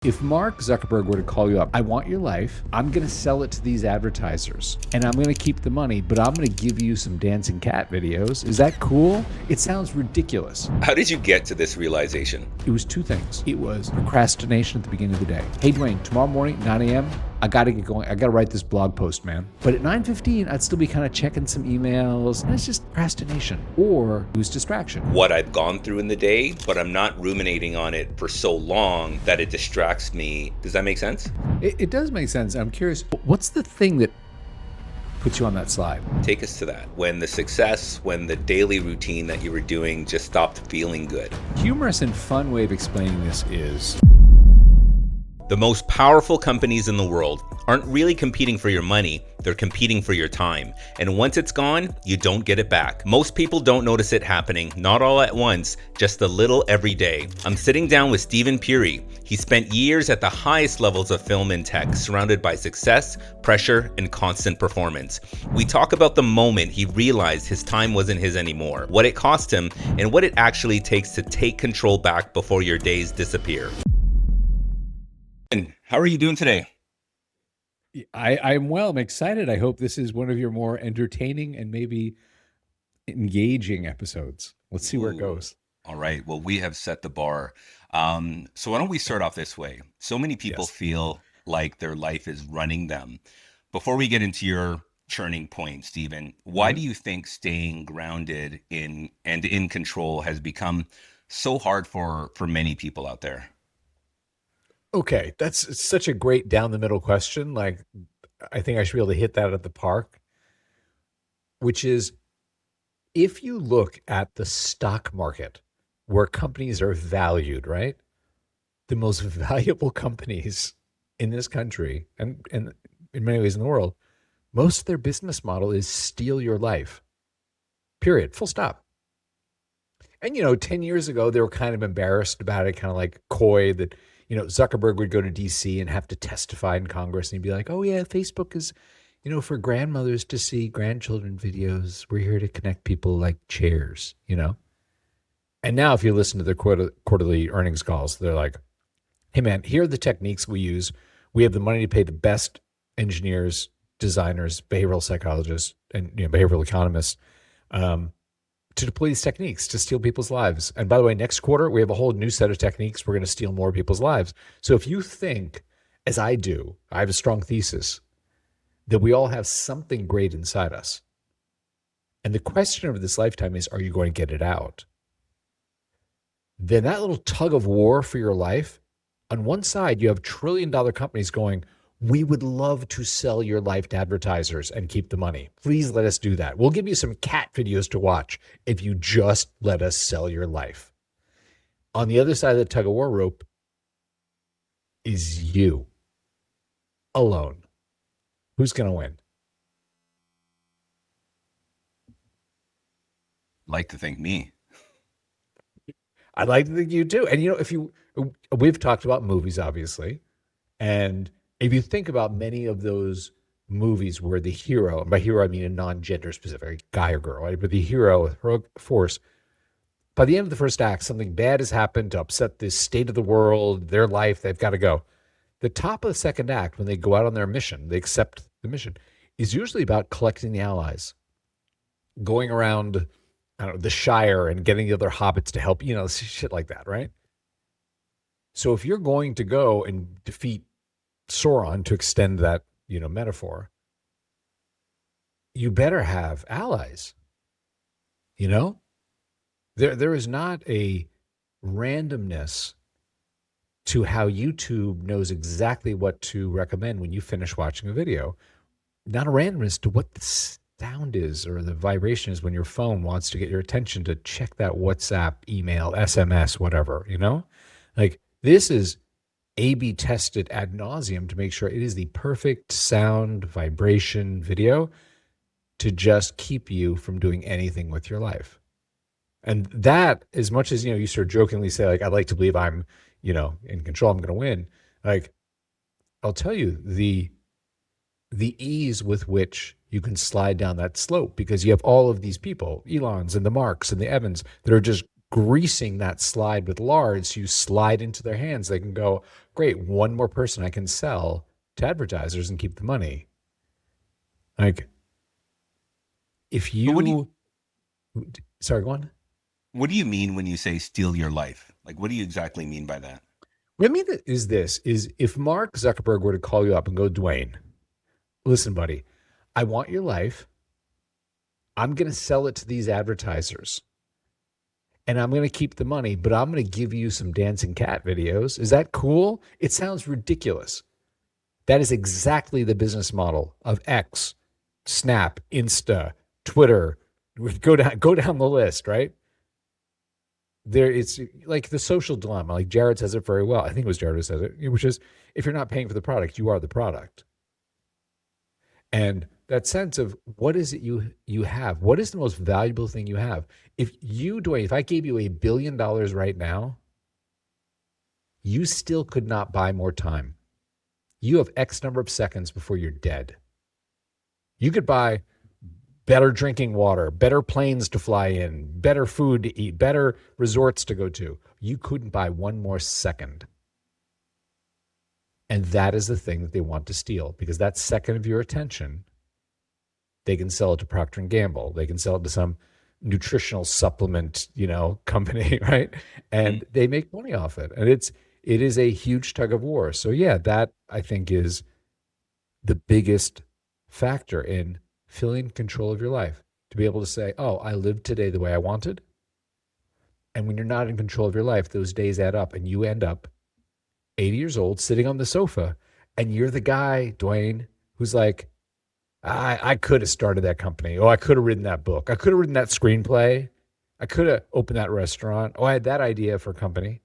If Mark Zuckerberg were to call you up, I want your life, I'm going to sell it to these advertisers, and I'm going to keep the money, but I'm going to give you some dancing cat videos. Is that cool? It sounds ridiculous. How did you get to this realization? It was two things. It was procrastination at the beginning of the day. Hey, Dwayne, tomorrow morning, 9 a.m., I got to get going. I got to write this blog post, man. But at 9:15, I'd still be kind of checking some emails, and it's just procrastination, or it was distraction. What I've gone through in the day, but I'm not ruminating on it for so long that it distracts me. Does that make sense? It does make sense. I'm curious, what's the thing that puts you on that slide? Take us to that. When the daily routine that you were doing just stopped feeling good. Humorous and fun way of explaining this is, the most powerful companies in the world aren't really competing for your money, they're competing for your time. And once it's gone, you don't get it back. Most people don't notice it happening, not all at once, just a little every day. I'm sitting down with Steven Puri. He spent years at the highest levels of film and tech, surrounded by success, pressure, and constant performance. We talk about the moment he realized his time wasn't his anymore, what it cost him, and what it actually takes to take control back before your days disappear. And how are you doing today? I'm well. I'm excited. I hope this is one of your more entertaining and maybe engaging episodes. Let's see where it goes. All right. Well, we have set the bar. So why don't we start off this way? So many people feel like their life is running them. Before we get into your churning point, Steven, why do you think staying grounded in control has become so hard for many people out there? Okay, that's such a great down the middle question. Like, I think I should be able to hit that at the park, which is, if you look at the stock market where companies are valued, right? The most valuable companies in this country and in many ways in the world, most of their business model is steal your life. Period. Full stop. And, 10 years ago, they were kind of embarrassed about it, kind of like coy that, Zuckerberg would go to DC and have to testify in Congress and he'd be like, oh yeah, Facebook is, for grandmothers to see grandchildren videos. We're here to connect people like chairs, And now if you listen to their quarterly earnings calls, they're like, hey man, here are the techniques we use. We have the money to pay the best engineers, designers, behavioral psychologists, and behavioral economists to deploy these techniques to steal people's lives. And by the way, next quarter, we have a whole new set of techniques. We're going to steal more people's lives. So if you think, as I do, I have a strong thesis that we all have something great inside us. And the question of this lifetime is, are you going to get it out? Then that little tug of war for your life, on one side, you have trillion-dollar companies going, we would love to sell your life to advertisers and keep the money. Please let us do that. We'll give you some cat videos to watch if you just let us sell your life. On the other side of the tug of war rope is you alone. Who's going to win? Like to think me. I'd like to think you too. And we've talked about movies, obviously, and if you think about many of those movies where the hero, and by hero I mean a non-gender specific, guy or girl, right? But the hero, heroic force, by the end of the first act, something bad has happened to upset the state of the world, their life, they've got to go. The top of the second act, when they go out on their mission, they accept the mission, is usually about collecting the allies, going around, the Shire and getting the other hobbits to help, shit like that, right? So if you're going to go and defeat Sauron, to extend that, metaphor, you better have allies. There is not a randomness to how YouTube knows exactly what to recommend when you finish watching a video. Not a randomness to what the sound is or the vibration is when your phone wants to get your attention to check that WhatsApp, email, SMS, whatever, Like, this is A/B tested ad nauseum to make sure it is the perfect sound, vibration, video to just keep you from doing anything with your life. And that, as much as, you sort of jokingly say, like, I'd like to believe I'm, in control, I'm going to win. Like, I'll tell you the ease with which you can slide down that slope, because you have all of these people, Elons and the Marks and the Evans, that are just greasing that slide with lard. So you slide into their hands. They can go, great, one more person I can sell to advertisers and keep the money. Like, if But you, sorry, go on. what do you mean when you say steal your life? Like, what do you exactly mean by that? What I mean is this, is if Mark Zuckerberg were to call you up and go, Dwayne, listen, buddy, I want your life. I'm going to sell it to these advertisers and I'm going to keep the money, but I'm going to give you some dancing cat videos. Is that cool? It sounds ridiculous. That is exactly the business model of X, Snap, Insta, Twitter. Go down the list, right? There, it's like the social dilemma. Like Jared says it very well. I think it was Jared who says it, which is if you're not paying for the product, you are the product. And that sense of what is it you have? What is the most valuable thing you have? If you, Dwayne, if I gave you $1 billion right now, you still could not buy more time. You have X number of seconds before you're dead. You could buy better drinking water, better planes to fly in, better food to eat, better resorts to go to. You couldn't buy one more second. And that is the thing that they want to steal, because that second of your attention, they can sell it to Procter and Gamble. They can sell it to some nutritional supplement, company, right? And they make money off it. And it is a huge tug of war. So yeah, that I think is the biggest factor in feeling control of your life. To be able to say, oh, I lived today the way I wanted. And when you're not in control of your life, those days add up and you end up 80 years old sitting on the sofa. And you're the guy, Dwayne, who's like, I could have started that company. Oh, I could have written that book. I could have written that screenplay. I could have opened that restaurant. Oh, I had that idea for a company.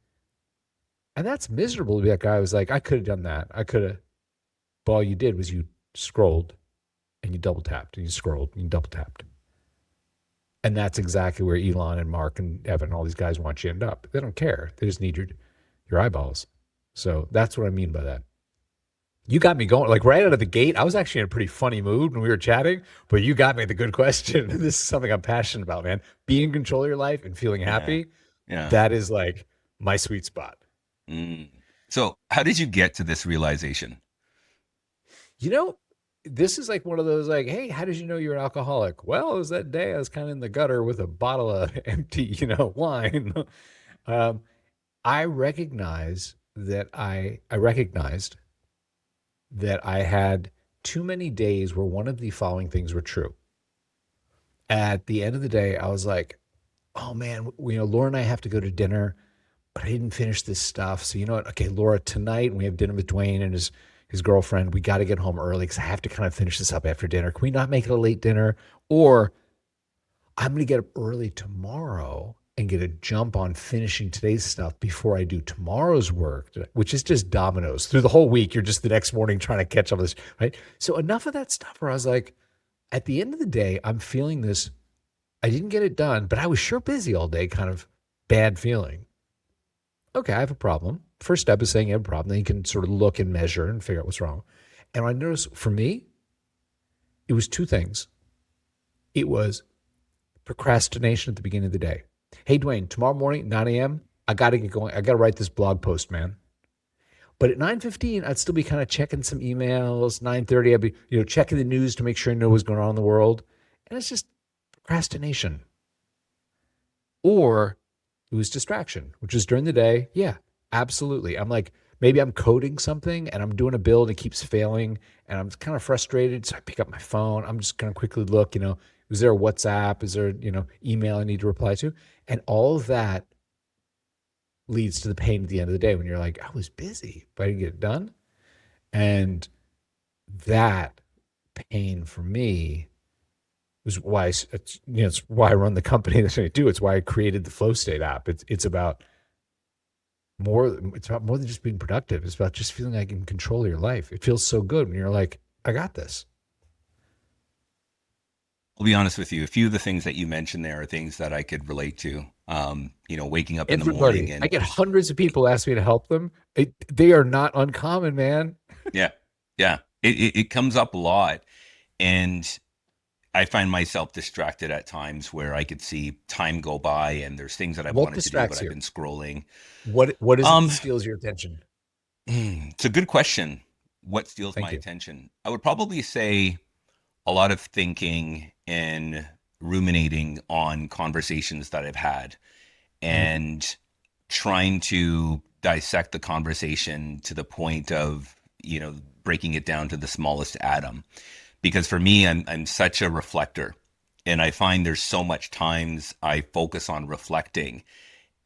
And that's miserable to be that guy who's like, I could have done that. I could have. But all you did was you scrolled and you double tapped and you scrolled and you double tapped. And that's exactly where Elon and Mark and Evan and all these guys want you to end up. They don't care. They just need your eyeballs. So that's what I mean by that. You got me going, like right out of the gate. I was actually in a pretty funny mood when we were chatting, but you got me with the good question. This is something I'm passionate about, man. Being in control of your life and feeling happy, Yeah. that is like my sweet spot. So how did you get to this realization? This is like one of those like, hey, how did you know you're an alcoholic? Well, it was that day I was kind of in the gutter with a bottle of empty, wine. I recognized that I had too many days where one of the following things were true. At the end of the day, I was like, oh man, Laura and I have to go to dinner, but I didn't finish this stuff. So you know what? Okay, Laura, tonight we have dinner with Dwayne and his girlfriend. We got to get home early because I have to kind of finish this up after dinner. Can we not make it a late dinner? Or I'm going to get up early tomorrow and get a jump on finishing today's stuff before I do tomorrow's work, which is just dominoes. Through the whole week, you're just the next morning trying to catch up with this, right? So enough of that stuff where I was like, at the end of the day, I'm feeling this, I didn't get it done, but I was sure busy all day, kind of bad feeling. Okay, I have a problem. First step is saying you have a problem. Then you can sort of look and measure and figure out what's wrong. And I noticed for me, it was two things. It was procrastination at the beginning of the day. Hey, Dwayne, tomorrow morning, 9 a.m., I got to get going. I got to write this blog post, man. But at 9:15, I'd still be kind of checking some emails. 9:30, I'd be, checking the news to make sure I know what's going on in the world. And it's just procrastination. Or it was distraction, which is during the day. Yeah, absolutely. I'm like, maybe I'm coding something and I'm doing a build and it keeps failing and I'm kind of frustrated. So I pick up my phone. I'm just going to quickly look, is there a WhatsApp? Is there, email I need to reply to? And all of that leads to the pain at the end of the day when you're like, I was busy, but I didn't get it done. And that pain for me was why it's why I run the company that I do. It's why I created the Flow State app. It's about more. It's about more than just being productive. It's about just feeling like you can control your life. It feels so good when you're like, I got this. I'll be honest with you. A few of the things that you mentioned there are things that I could relate to. Waking up in the morning and I get hundreds of people ask me to help them. They are not uncommon, man. yeah. It comes up a lot. And I find myself distracted at times where I could see time go by and there's things that I've What wanted to do, but distracts I've you? been scrolling. What is it that Um, steals your attention? it's a good question. What steals my Thank you. attention? I would probably say a lot of thinking and ruminating on conversations that I've had Mhm. and trying to dissect the conversation to the point of, breaking it down to the smallest atom. Because for me, I'm such a reflector. And I find there's so much times I focus on reflecting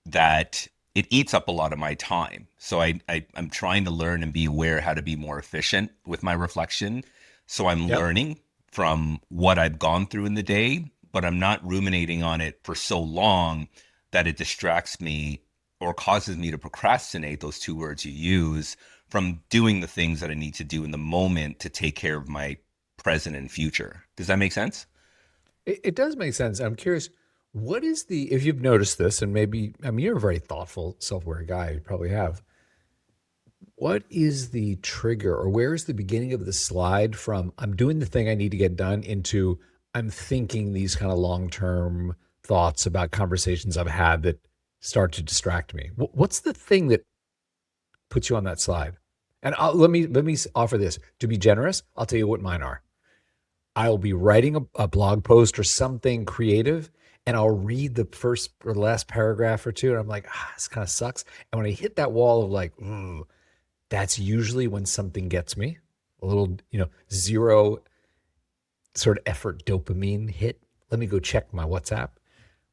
that it eats up a lot of my time. So I'm trying to learn and be aware how to be more efficient with my reflection. So I'm Yep. learning from what I've gone through in the day, but I'm not ruminating on it for so long that it distracts me or causes me to procrastinate, those two words you use, from doing the things that I need to do in the moment to take care of my present and future. Does that make sense? It does make sense. I'm curious, what is the, if you've noticed this, and maybe, I mean, you're a very thoughtful, self aware guy, you probably have. What is the trigger, or where is the beginning of the slide from I'm doing the thing I need to get done into I'm thinking these kind of long term thoughts about conversations I've had that start to distract me? What's the thing that puts you on that slide? And let me offer this to be generous. I'll tell you what mine are. I'll be writing a blog post or something creative, and I'll read the first or last paragraph or two, and I'm like, this kind of sucks. And when I hit that wall of like, that's usually when something gets me, a little, zero sort of effort dopamine hit. Let me go check my WhatsApp.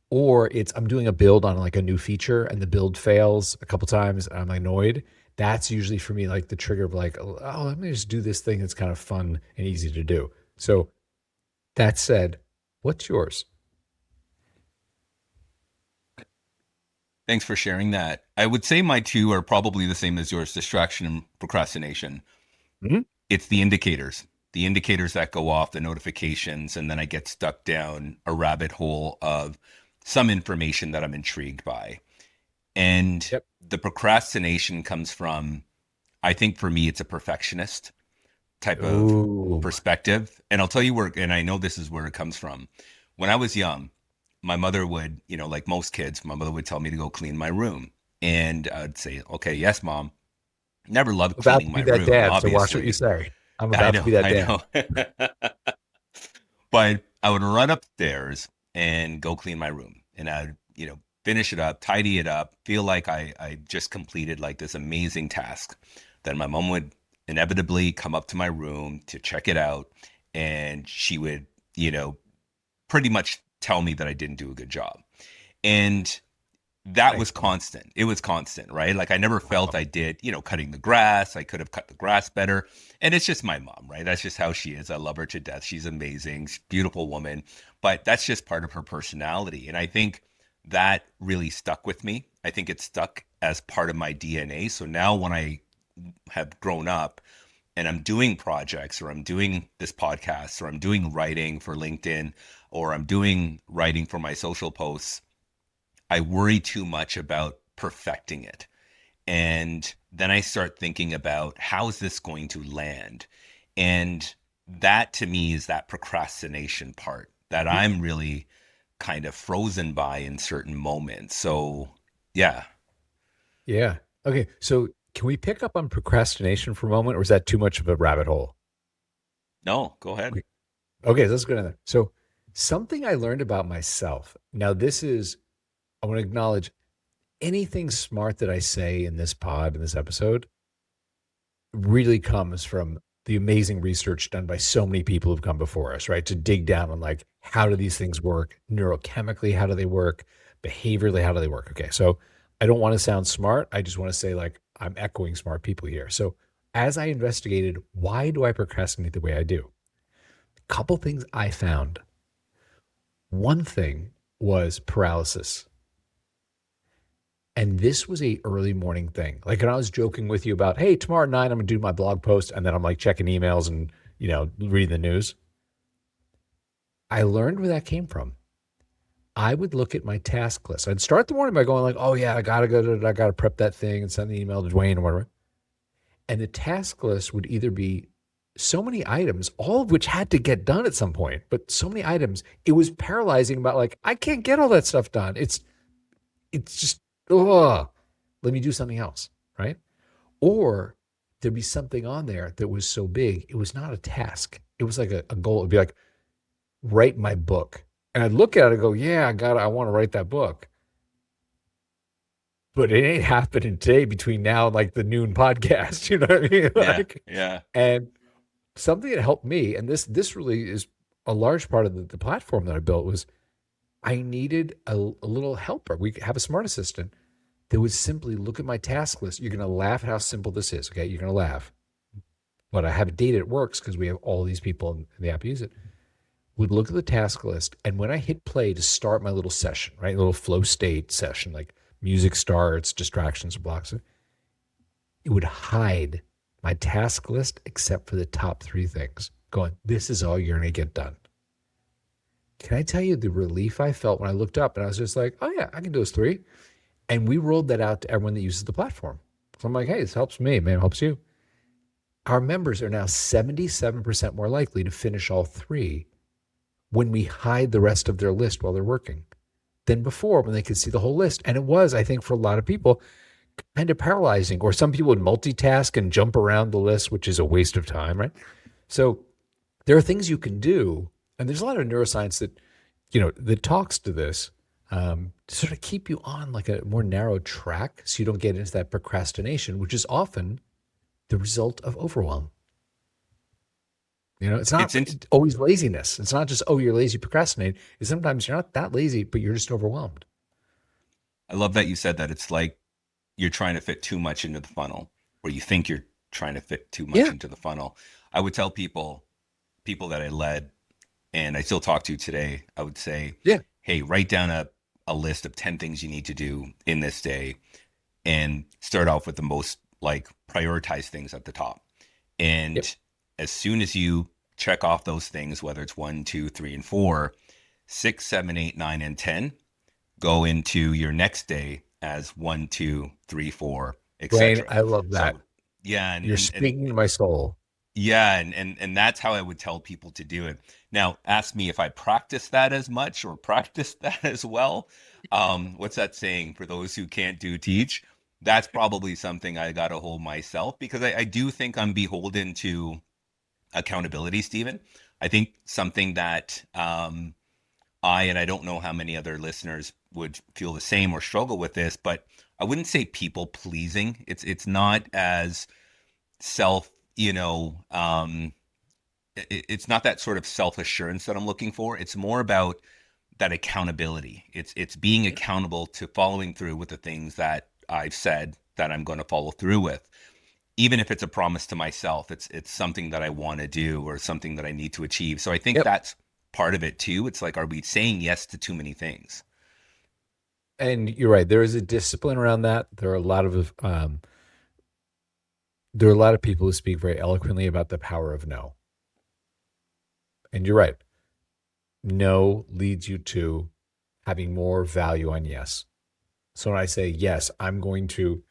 Or it's I'm doing a build on like a new feature and the build fails a couple times and I'm annoyed. That's usually for me like the trigger of like, oh, let me just do this thing that's kind of fun and easy to do. So that said, what's yours? Thanks for sharing that. I would say my two are probably the same as yours, distraction and procrastination. Mhm. It's the indicators that go off, the notifications, and then I get stuck down a rabbit hole of some information that I'm intrigued by. And Yep. the procrastination comes from, I think for me, it's a perfectionist type of Ooh. perspective. And I'll tell you where, and I know this is where it comes from. When I was young, my mother would, like most kids, my mother would tell me to go clean my room. And I'd say, okay, yes, mom. Never loved About cleaning to my be that room, dad, so watch what you obviously. say. I'm I about to know, be that I dad. know. But I would run upstairs and go clean my room. And I'd, finish it up, tidy it up, feel like I just completed like this amazing task. Then my mom would inevitably come up to my room to check it out. And she would, you know, pretty much tell me that I didn't do a good job. And that was Thanks, mom. constant. It was constant, right? Like I never felt Wow. I did, cutting the grass. I could have cut the grass better. And it's just my mom, right? That's just how she is. I love her to death. She's amazing, she's a beautiful woman, but that's just part of her personality. And I think that really stuck with me. I think it stuck as part of my DNA. So now when I have grown up and I'm doing projects or I'm doing this podcast or I'm doing writing for LinkedIn or I'm doing writing for my social posts, I worry too much about perfecting it. And then I start thinking about how is this going to land? And that to me is that procrastination part that Y- I'm really kind of frozen by in certain moments. So, yeah, Yeah. Okay. So can we pick up on procrastination for a moment, or is that too much of a rabbit hole? no, go ahead. Okay. Okay, let's go to that. So something I learned about myself. Now, this is I want to acknowledge anything smart that I say in this pod in this episode really comes from the amazing research done by so many people who've come before us, right? To dig down on like how do these things work neurochemically, how do they work behaviorally, how do they work? Okay, so I don't want to sound smart. I just want to say like I'm echoing smart people here. So as I investigated, why do I procrastinate the way I do? A couple things I found. One thing was paralysis. And this was a early morning thing. Like when I was joking with you about, hey, tomorrow at 9, I'm gonna do my blog post, and then I'm like checking emails and reading the news. I learned where that came from. I would look at my task list. I'd start the morning by going like, oh yeah, I gotta prep that thing and send the email to Dwayne or whatever. And the task list would either be so many items, all of which had to get done at some point, but so many items, it was paralyzing about like, I can't get all that stuff done. It's just, oh, let me do something else, right? Or there'd be something on there that was so big, it was not a task. It was like a goal. It'd be like, write my book. And I'd look at it and go, yeah, I want to write that book. But it ain't happening today between now and like the noon podcast. You know what I mean? Yeah, Like, yeah. and something that helped me, and this really is a large part of the platform that I built, was I needed a little helper. We have a smart assistant that would simply look at my task list. You're going to laugh at how simple this is. Okay. You're going to laugh. But I have it data, it works because we have all these people in the app use it. Would look at the task list. And when I hit play to start my little session, right? A little flow state session, like music starts, distractions, blocks, it would hide my task list except for the top three things, going, this is all you're going to get done. Can I tell you the relief I felt when I looked up and I was just like, oh, yeah, I can do those three. And we rolled that out to everyone that uses the platform. So I'm like, hey, this helps me, man, it helps you. Our members are now 77% more likely to finish all three when we hide the rest of their list while they're working than before when they could see the whole list. And it was, I think, for a lot of people, kind of paralyzing. Or some people would multitask and jump around the list, which is a waste of time, right? So there are things you can do, and there's a lot of neuroscience that, that talks to this, to sort of keep you on like a more narrow track so you don't get into that procrastination, which is often the result of overwhelm. It's not It's in, always laziness. It's not just, oh, you're lazy, procrastinate. It's sometimes you're not that lazy, but you're just overwhelmed. I love that you said that. It's like you're trying to fit too much into the funnel, or you think you're trying to fit too much Yeah. into the funnel. I would tell people that I led and I still talk to today, I would say, Yeah. hey, write down a list of 10 things you need to do in this day and start off with the most like prioritized things at the top. And Yep. as soon as you check off those things, whether it's 1, 2, 3, and 4, 6, 7, 8, 9, and 10, go into your next day as 1, 2, 3, 4, Wayne, etc. I love that. So yeah, You're speaking to my soul. yeah, and that's how I would tell people to do it. Now, ask me if I practice that as much or practice that as well. What's that saying? For those who can't do, teach. That's probably something I got to hold myself because I do think I'm beholden to accountability, Stephen. I think something that and I don't know how many other listeners would feel the same or struggle with this, but I wouldn't say people pleasing. It's not as self, it's not that sort of self assurance that I'm looking for. It's more about that accountability. It's being accountable to following through with the things that I've said that I'm going to follow through with, even if it's a promise to myself. It's something that I want to do or something that I need to achieve. So I think Yep. that's part of it too. It's like, are we saying yes to too many things? And you're right. There is a discipline around that. There are a lot of people who speak very eloquently about the power of no. And you're right. No leads you to having more value on yes. So when I say yes, I'm going to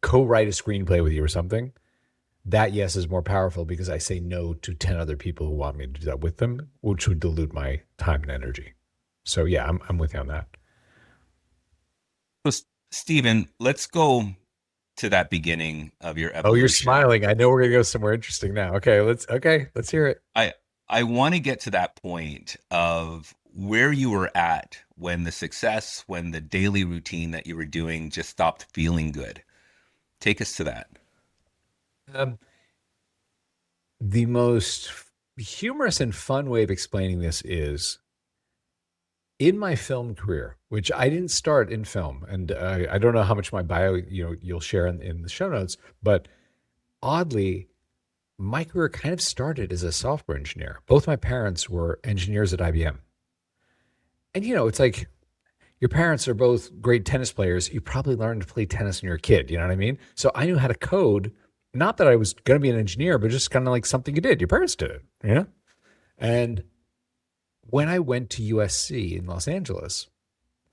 co-write a screenplay with you or something, that yes is more powerful because I say no to 10 other people who want me to do that with them, which would dilute my time and energy. So yeah, I'm with you on that. So, Stephen, let's go to that beginning of your Oh, you're evolution. smiling. I know we're gonna go somewhere interesting now. Let's hear it. I want to get to that point of where you were at when when the daily routine that you were doing just stopped feeling good. Take us to that. Um, the most humorous and fun way of explaining this is in my film career, which I didn't start in film, and I don't know how much my bio you'll share in the show notes, but oddly, my career kind of started as a software engineer. Both my parents were engineers at IBM, and it's like your parents are both great tennis players. You probably learned to play tennis when you were a kid. You know what I mean? So I knew how to code. Not that I was going to be an engineer, but just kind of like something you did. Your parents did it, And when I went to USC in Los Angeles,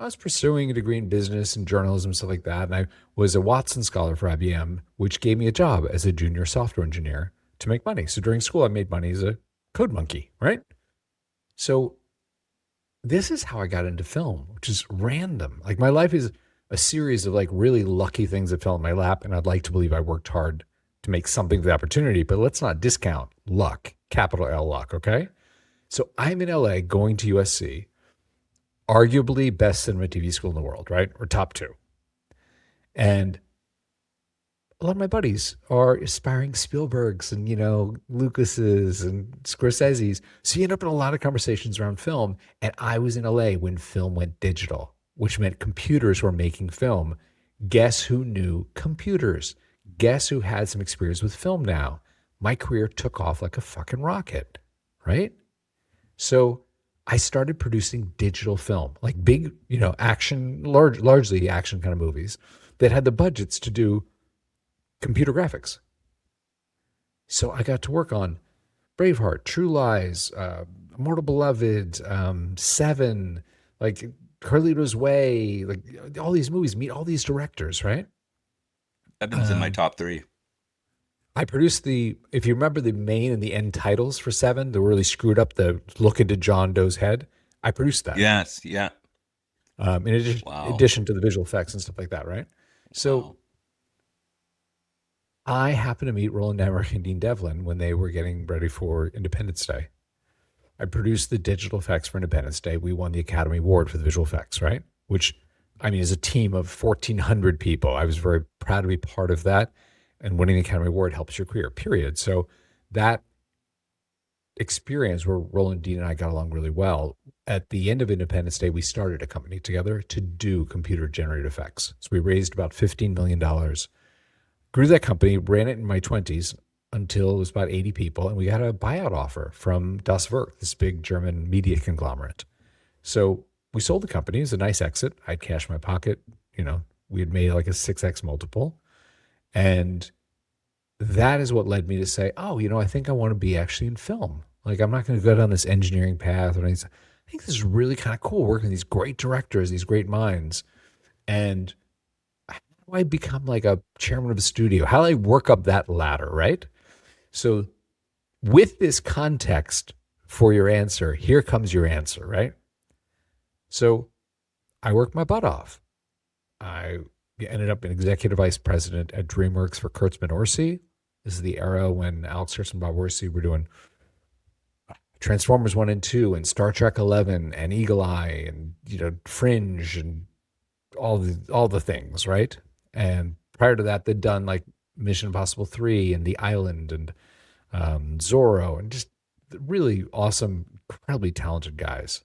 I was pursuing a degree in business and journalism, stuff like that. And I was a Watson Scholar for IBM, which gave me a job as a junior software engineer to make money. So during school, I made money as a code monkey, right? So this is how I got into film, which is random. Like my life is a series of like really lucky things that fell in my lap, and I'd like to believe I worked hard to make something of the opportunity, but let's not discount luck, capital L luck, okay? So I'm in LA going to USC, arguably best cinema TV school in the world, right? Or top two. And a lot of my buddies are aspiring Spielbergs and, Lucases and Scorsese's. So you end up in a lot of conversations around film. And I was in LA when film went digital, which meant computers were making film. Guess who knew computers? Guess who had some experience with film now? My career took off like a fucking rocket, right? So I started producing digital film, like big, action, largely action kind of movies that had the budgets to do computer graphics. So I got to work on Braveheart, True Lies, Immortal Beloved, Seven, like Carlito's Way, like all these movies, meet all these directors, right? Evan's in my top three. I produced if you remember the main and the end titles for Seven, the really screwed up the look into John Doe's head. I produced that. Yes, yeah. In addition to the visual effects and stuff like that, right? So I happened to meet Roland Emmerich and Dean Devlin when they were getting ready for Independence Day. I produced the digital effects for Independence Day. We won the Academy Award for the visual effects, right? Which, I mean, is a team of 1,400 people. I was very proud to be part of that. And winning the Academy Award helps your career, period. So that experience where Roland, Dean, and I got along really well, at the end of Independence Day, we started a company together to do computer-generated effects. So we raised about $15 million, grew that company, ran it in my 20s until it was about 80 people, and we got a buyout offer from Das Werk, this big German media conglomerate. So we sold the company. It was a nice exit. I had cash in my pocket. We had made like a 6x multiple. And that is what led me to say, I think I want to be actually in film. Like, I'm not going to go down this engineering path. I think this is really kind of cool working with these great directors, these great minds. And how do I become like a chairman of a studio? How do I work up that ladder, right? So with this context for your answer, here comes your answer, right? So I worked my butt off. I ended up an executive vice president at DreamWorks for Kurtzman Orsi. This is the era when Alex Kurtzman and Bob Orsi were doing Transformers 1 and 2 and Star Trek 11 and Eagle Eye and Fringe and all the things, right? And prior to that, they'd done like Mission Impossible 3 and The Island and Zorro and just really awesome, incredibly talented guys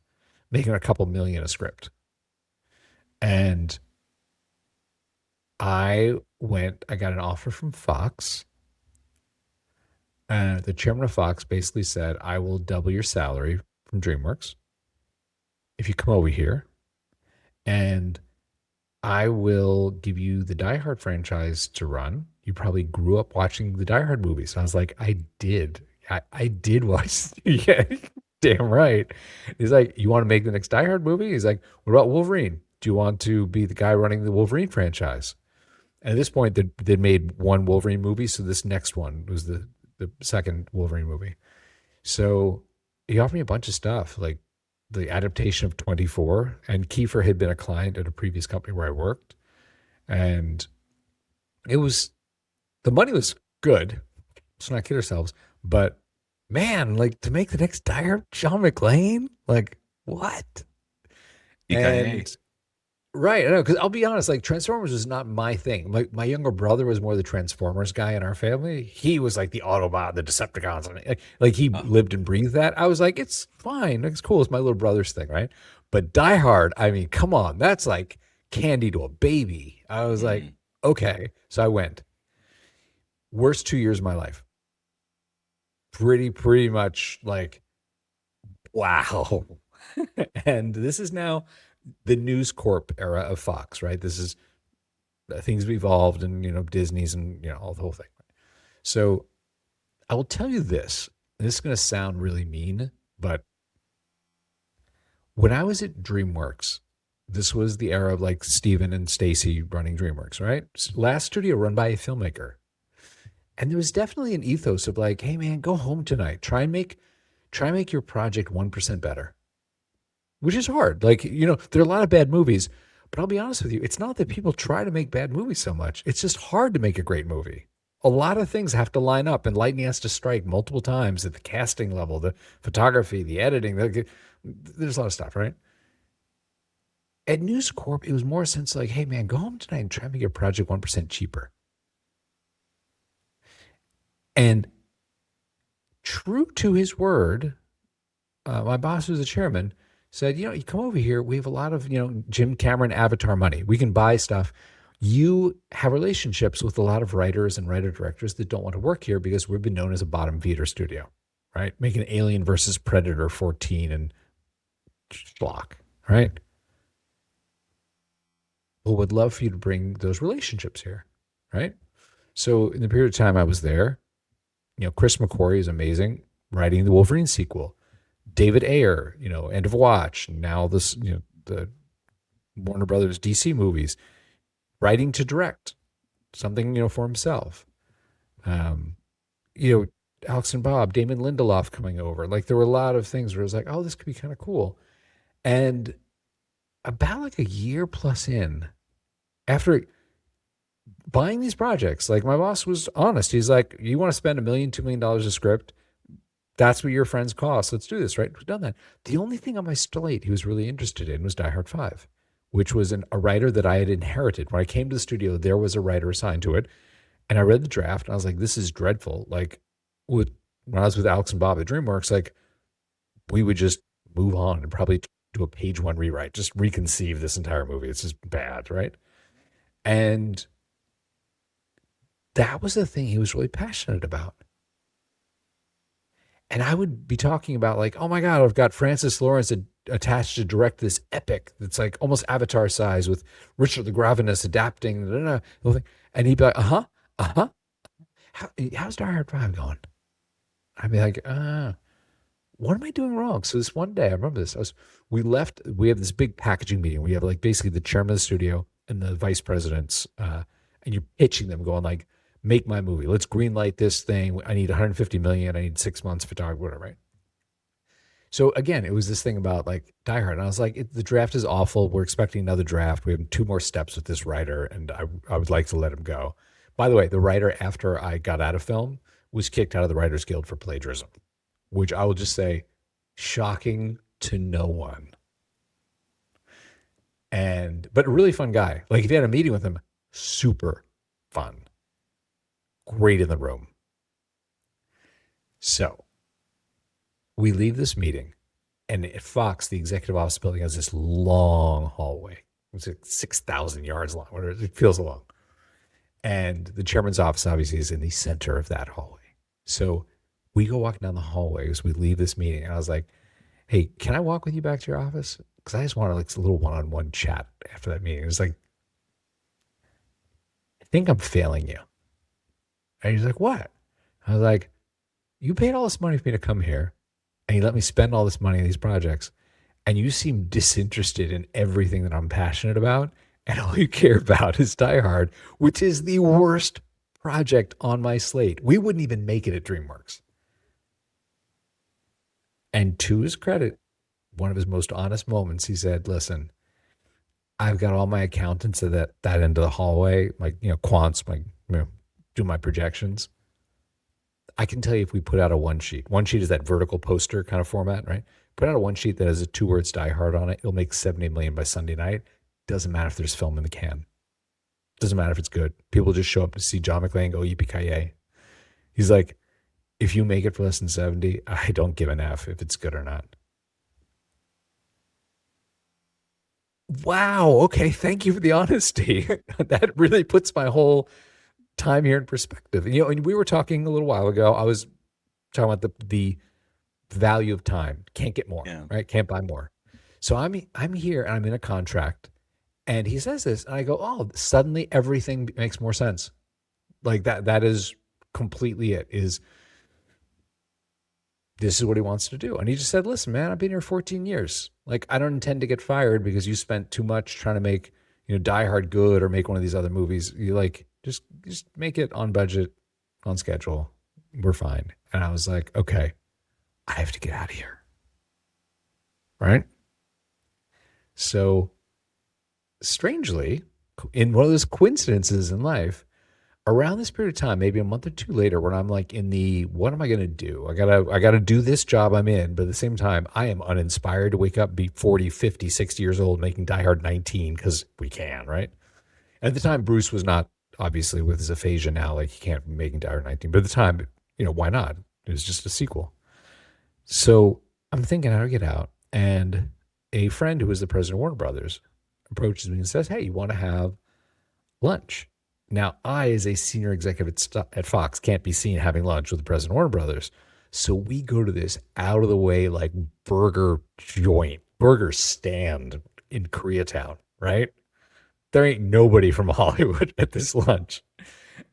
making a couple million a script. And I got an offer from Fox. And the chairman of Fox basically said, I will double your salary from DreamWorks if you come over here. And I will give you the Die Hard franchise to run. You probably grew up watching the Die Hard movies. I was like, I did. I did watch. Yeah, damn right. He's like, you want to make the next Die Hard movie? He's like, what about Wolverine? Do you want to be the guy running the Wolverine franchise? And at this point, they'd made one Wolverine movie, so this next one was the second Wolverine movie. So he offered me a bunch of stuff, like the adaptation of 24. And Kiefer had been a client at a previous company where I worked. And the money was good. Let's not kid ourselves. But man, like to make the next Die Hard, John McClane? Like, what? And right, I know, because I'll be honest, like Transformers was not my thing. My younger brother was more the Transformers guy in our family. He was like the Autobot, the Decepticons, and like he lived and breathed that. I was like, it's fine, it's cool, it's my little brother's thing, right? But Die Hard, I mean, come on, that's like candy to a baby. I was like, okay, so I went. Worst 2 years of my life. Pretty much like, wow. And this is now the News Corp era of Fox, right? This is things have evolved and, Disney's and, all the whole thing. So I will tell you this. This is going to sound really mean, but when I was at DreamWorks, this was the era of like Steven and Stacy running DreamWorks, right? Last studio run by a filmmaker. And there was definitely an ethos of like, hey man, go home tonight. Try and make your project 1% better, which is hard. Like, there are a lot of bad movies, but I'll be honest with you, it's not that people try to make bad movies so much. It's just hard to make a great movie. A lot of things have to line up and lightning has to strike multiple times at the casting level, the photography, the editing. There's a lot of stuff, right? At News Corp, it was more a sense like, hey man, go home tonight and try and make your project 1% cheaper. And true to his word, my boss, who's the chairman, said, you come over here. We have a lot of, Jim Cameron Avatar money. We can buy stuff. You have relationships with a lot of writers and writer directors that don't want to work here because we've been known as a bottom feeder studio, right? Making Alien versus Predator 14 and schlock, right? Well, would love for you to bring those relationships here, right? So in the period of time I was there, Chris McQuarrie is amazing, writing the Wolverine sequel. David Ayer, End of Watch, now this, the Warner Brothers DC movies, writing to direct something, for himself. Um, Alex and Bob, Damon Lindelof coming over. Like there were a lot of things where I was like, oh, this could be kind of cool. And about like a year plus in, after buying these projects, like my boss was honest. He's like, you want to spend $1 million, $2 million a script? That's what your friends cost. Let's do this, right? We've done that. The only thing on my slate he was really interested in was Die Hard 5, which was a writer that I had inherited. When I came to the studio, there was a writer assigned to it. And I read the draft and I was like, this is dreadful. Like when I was with Alex and Bob at DreamWorks, like we would just move on and probably do a page one rewrite, just reconceive this entire movie. It's just bad, right? And that was the thing he was really passionate about. And I would be talking about like, oh my God, I've got Francis Lawrence attached to direct this epic that's like almost Avatar size with Richard the Gravenus adapting. And he'd be like, uh-huh. How's Die Hard 5 going? I'd be like, what am I doing wrong? So this one day, I remember this. We have this big packaging meeting. We have like basically the chairman of the studio and the vice presidents, and you're pitching them going like, make my movie. Let's green light this thing. I need 150 million. I need 6 months photography, whatever, right? So again, it was this thing about like Die Hard. And I was like, the draft is awful. We're expecting another draft. We have 2 more steps with this writer, and I would like to let him go. By the way, the writer, after I got out of film, was kicked out of the Writers Guild for plagiarism, which I will just say, shocking to no one. But a really fun guy. Like if you had a meeting with him, super fun. Great in the room. So we leave this meeting, and at Fox, the executive office building has this long hallway. It's like 6,000 yards long. Whatever, it feels long. And the chairman's office obviously is in the center of that hallway. So we go walking down the hallway as we leave this meeting. And I was like, hey, can I walk with you back to your office? Because I just want like a little one-on-one chat after that meeting. It was like, I think I'm failing you. And he's like, what? I was like, you paid all this money for me to come here, and you let me spend all this money on these projects, and you seem disinterested in everything that I'm passionate about, and all you care about is Die Hard, which is the worst project on my slate. We wouldn't even make it at DreamWorks. And to his credit, one of his most honest moments, he said, listen, I've got all my accountants at that end of the hallway, like, quants, like, do my projections. I can tell you if we put out a one sheet is that vertical poster kind of format, right? Put out a one sheet that has a 2 words Die Hard on it. It'll make 70 million by Sunday night. Doesn't matter if there's film in the can. Doesn't matter if it's good. People just show up to see John McClane go yippee-ki-yay. He's like, if you make it for less than 70, I don't give an F if it's good or not. Wow. Okay. Thank you for the honesty. That really puts my whole time here in perspective. And we were talking a little while ago. I was talking about the value of time. Can't get more, right? Can't buy more. So I'm here and I'm in a contract, and he says this, and I go, oh, suddenly everything makes more sense. Like that is completely it. This is what he wants to do. And he just said, listen, man, I've been here 14 years. Like, I don't intend to get fired because you spent too much trying to make, Die Hard good or make one of these other movies. You like, just make it on budget. on schedule. We're fine. And I was like, okay, I have to get out of here. Right. So strangely, in one of those coincidences in life, around this period of time, maybe a month or two later, when I'm like in the what am I gonna do? I gotta do this job I'm in, but at the same time, I am uninspired to wake up, be 40, 50, 60 years old, making Die Hard 19 because we can, right? At the time, Bruce was not obviously with his aphasia now, like he can't be making Die Hard 19. But at the time, why not? It was just a sequel. So I'm thinking how to get out. And a friend who was the president of Warner Brothers approaches me and says, hey, you want to have lunch? Now, I, as a senior executive at Fox, can't be seen having lunch with the president of Warner Brothers. So we go to this out of the way, like burger stand in Koreatown, right? There ain't nobody from Hollywood at this lunch.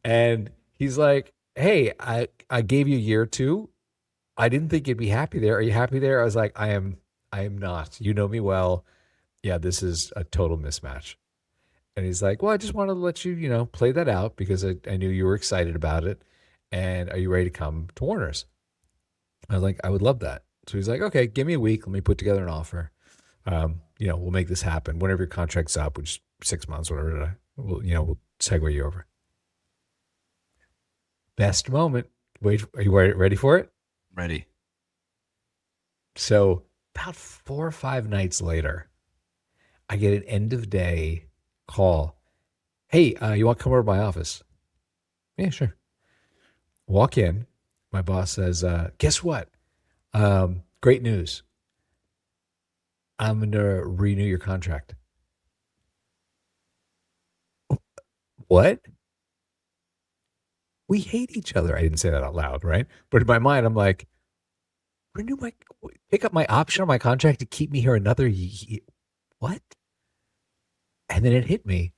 And he's like, hey, I gave you a year or two. I didn't think you'd be happy there. Are you happy there? I was like, I am not. You know me well. Yeah, this is a total mismatch. And he's like, well, I just wanted to let you, play that out because I knew you were excited about it. And are you ready to come to Warner's? I was like, I would love that. So he's like, okay, give me a week. Let me put together an offer. We'll make this happen. Whenever your contract's up, which is 6 months, whatever, we'll segue you over. Best moment. Wait, are you ready for it? Ready. So about 4 or 5 nights later, I get an end of day call. Hey, you want to come over to my office? Yeah, sure. Walk in. My boss says, guess what? Great news. I'm going to renew your contract. What? We hate each other. I didn't say that out loud, right? But in my mind, I'm like, pick up my option on my contract to keep me here another year. What? And then it hit me.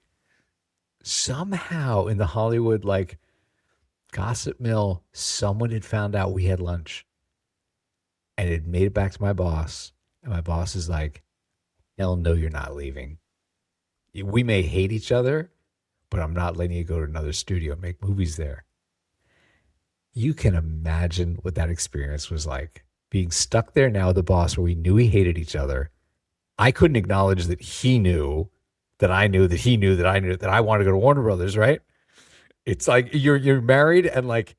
Somehow in the Hollywood, like, gossip mill, someone had found out we had lunch and it made it back to my boss. And my boss is like, hell no, you're not leaving. We may hate each other, but I'm not letting you go to another studio and make movies there. You can imagine what that experience was like. Being stuck there now with the boss where we knew we hated each other. I couldn't acknowledge that he knew that I knew that he knew that I knew that I wanted to go to Warner Brothers, right? It's like you're married and like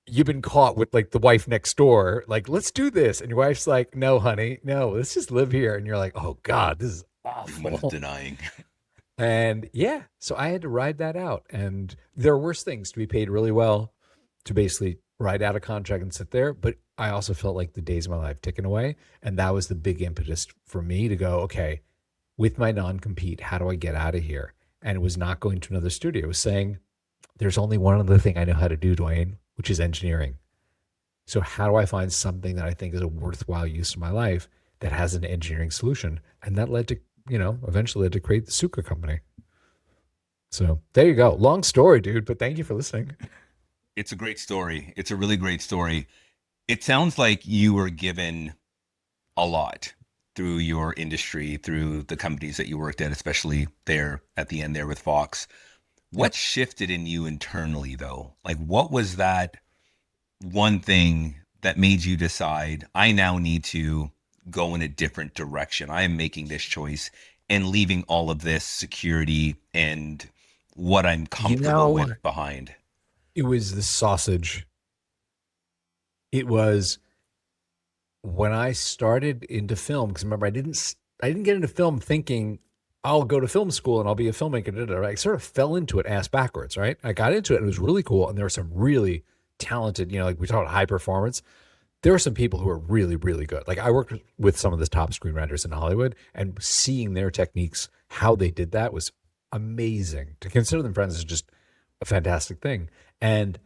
you've been caught with like the wife next door, like, let's do this. And your wife's like, no, honey, no, let's just live here. And you're like, oh God, this is awful. Denying. And yeah, so I had to ride that out. And there are worse things to be paid really well, to basically ride out a contract and sit there. But I also felt like the days of my life ticking away. And that was the big impetus for me to go, okay, with my non-compete, how do I get out of here? And it was not going to another studio. It was saying, there's only one other thing I know how to do, Dwayne, which is engineering. So how do I find something that I think is a worthwhile use of my life that has an engineering solution? And that led to, eventually led to create the Sukha Company. So there you go. Long story, dude, but thank you for listening. It's a great story. It's a really great story. It sounds like you were given a lot through your industry, through the companies that you worked at, especially there at the end there with Fox. What shifted in you internally, though? Like, what was that one thing that made you decide, I now need to go in a different direction? I am making this choice and leaving all of this security and what I'm comfortable with behind. It was the sausage. It was when I started into film, because remember, I didn't get into film thinking I'll go to film school and I'll be a filmmaker. I sort of fell into it ass backwards, right? I got into it and it was really cool. And there were some really talented, like we talk about high performance. There were some people who were really, really good. Like I worked with some of the top screenwriters in Hollywood, and seeing their techniques, how they did that was amazing. To consider them friends is just a fantastic thing. And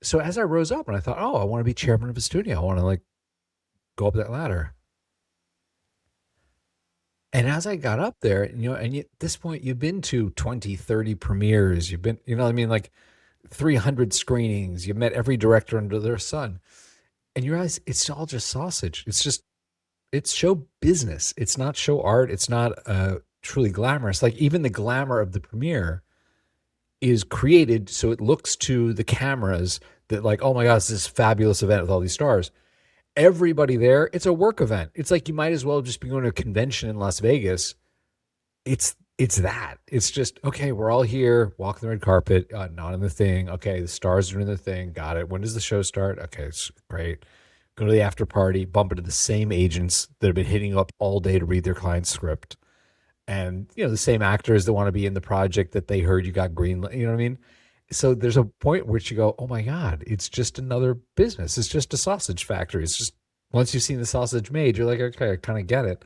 so as I rose up and I thought, oh, I want to be chairman of a studio. I want to like go up that ladder. And as I got up there, and at this point, you've been to 20, 30 premieres. You've been, like 300 screenings. You've met every director under their sun. And you realize it's all just sausage. It's show business. It's not show art. It's not truly glamorous. Like even the glamour of the premiere is created so it looks to the cameras that like, oh my gosh, this fabulous event with all these stars. Everybody there, it's a work event. It's like you might as well just be going to a convention in Las Vegas. It's that. It's just okay. We're all here, walking the red carpet, not in the thing. Okay, the stars are in the thing. Got it. When does the show start? Okay, it's great. Go to the after party. Bump into the same agents that have been hitting you up all day to read their client's script, and the same actors that want to be in the project that they heard you got green. You know what I mean? So there's a point where you go, oh my god, it's just another business. It's just a sausage factory. It's just once you've seen the sausage made, you're like, okay, I kind of get it.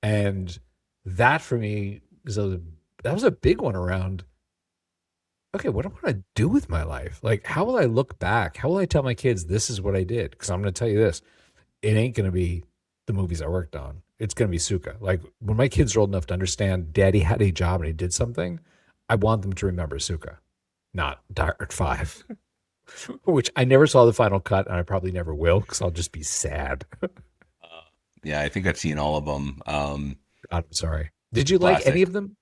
And that for me that was a big one around. Okay, what do I want to do with my life? Like, how will I look back? How will I tell my kids this is what I did? Because I'm going to tell you this: it ain't going to be the movies I worked on. It's going to be Sukha. Like when my kids are old enough to understand, Daddy had a job and he did something. I want them to remember Sukha, not Die Hard 5, which I never saw the final cut, and I probably never will because I'll just be sad. Yeah, I think I've seen all of them. God, I'm sorry. Did you like any Classic. of them?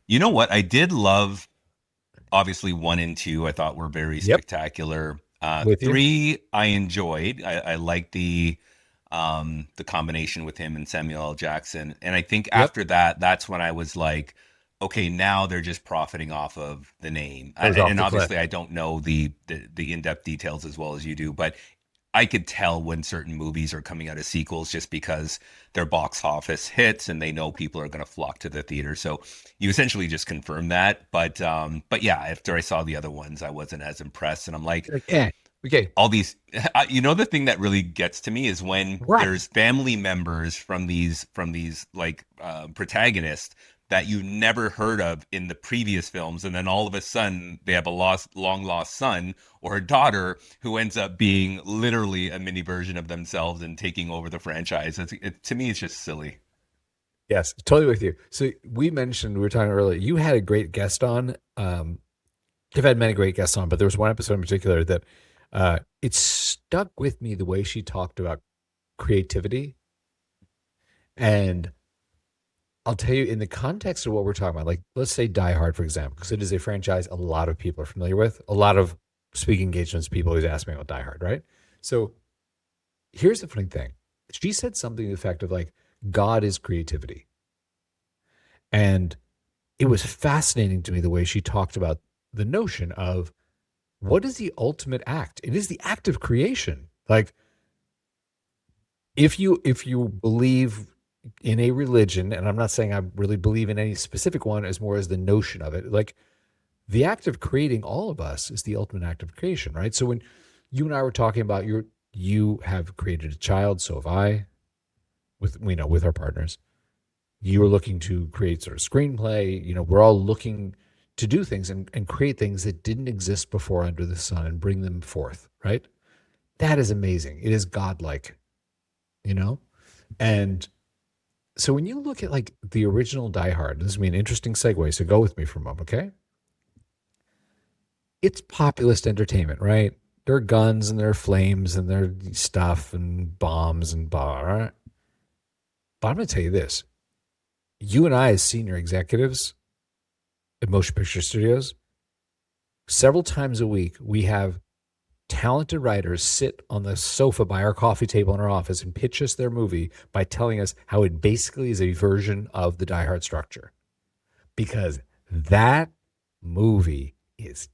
You know what? I did love, obviously, 1 and 2. I thought were very Yep, spectacular. with you. 3, I enjoyed. I liked the combination with him and Samuel L. Jackson. And I think Yep, after that, that's when I was like, okay, now they're just profiting off of the name. goes off And the cliff. obviously, I don't know the in depth details as well as you do, but I could tell when certain movies are coming out as sequels just because their box office hits and they know people are going to flock to the theater. So you essentially just confirm that. But yeah, after I saw the other ones, I wasn't as impressed. And I'm like, Like, okay, all these, the thing that really gets to me is when what? there's family members from these like protagonists that you never heard of in the previous films, and then all of a sudden they have a long lost son or a daughter who ends up being literally a mini version of themselves and taking over the franchise. To me, it's just silly. Yes, totally with you. So we were talking earlier, you had a great guest on. I've had many great guests on, but there was one episode in particular that it stuck with me the way she talked about creativity. And I'll tell you, in the context of what we're talking about, like let's say Die Hard, for example, because it is a franchise a lot of people are familiar with. A lot of speaking engagements, people always ask me about Die Hard, right? So here's the funny thing. She said something to the effect of like, God is creativity. And it was fascinating to me the way she talked about the notion of what is the ultimate act? It is the act of creation. Like if you believe in a religion, and I'm not saying I really believe in any specific one as more as the notion of it, like the act of creating all of us is the ultimate act of creation, right? So when you and I were talking about you have created a child, so have I, with our partners. You are looking to create sort of screenplay. We're all looking to do things and create things that didn't exist before under the sun and bring them forth, right? That is amazing. It is godlike, you know? And so when you look at like the original Die Hard, this is gonna be an interesting segue. So go with me for a moment, okay? It's populist entertainment, right? There are guns and there are flames and there are stuff and bombs and right? But I'm going to tell you this. You and I, as senior executives at motion picture studios, several times a week, we have talented writers sit on the sofa by our coffee table in our office and pitch us their movie by telling us how it basically is a version of the Die Hard structure. Because that movie is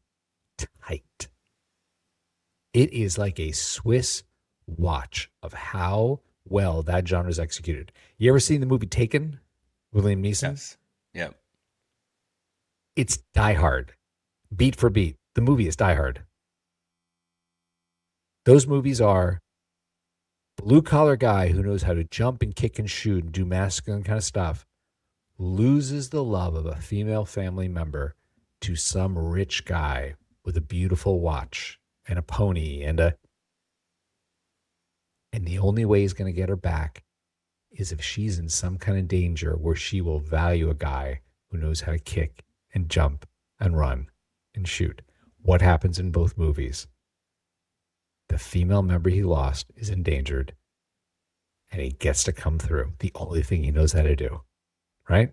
tight. It is like a Swiss watch of how well that genre is executed. You ever seen the movie Taken with Liam Neeson? Yes. Yeah. It's Die Hard, beat for beat. The movie is Die Hard. Those movies are blue collar guy who knows how to jump and kick and shoot and do masculine kind of stuff loses the love of a female family member to some rich guy with a beautiful watch and a pony and the only way he's going to get her back is if she's in some kind of danger where she will value a guy who knows how to kick and jump and run and shoot. What happens in both movies? The female member he lost is endangered and he gets to come through. The only thing he knows how to do, right?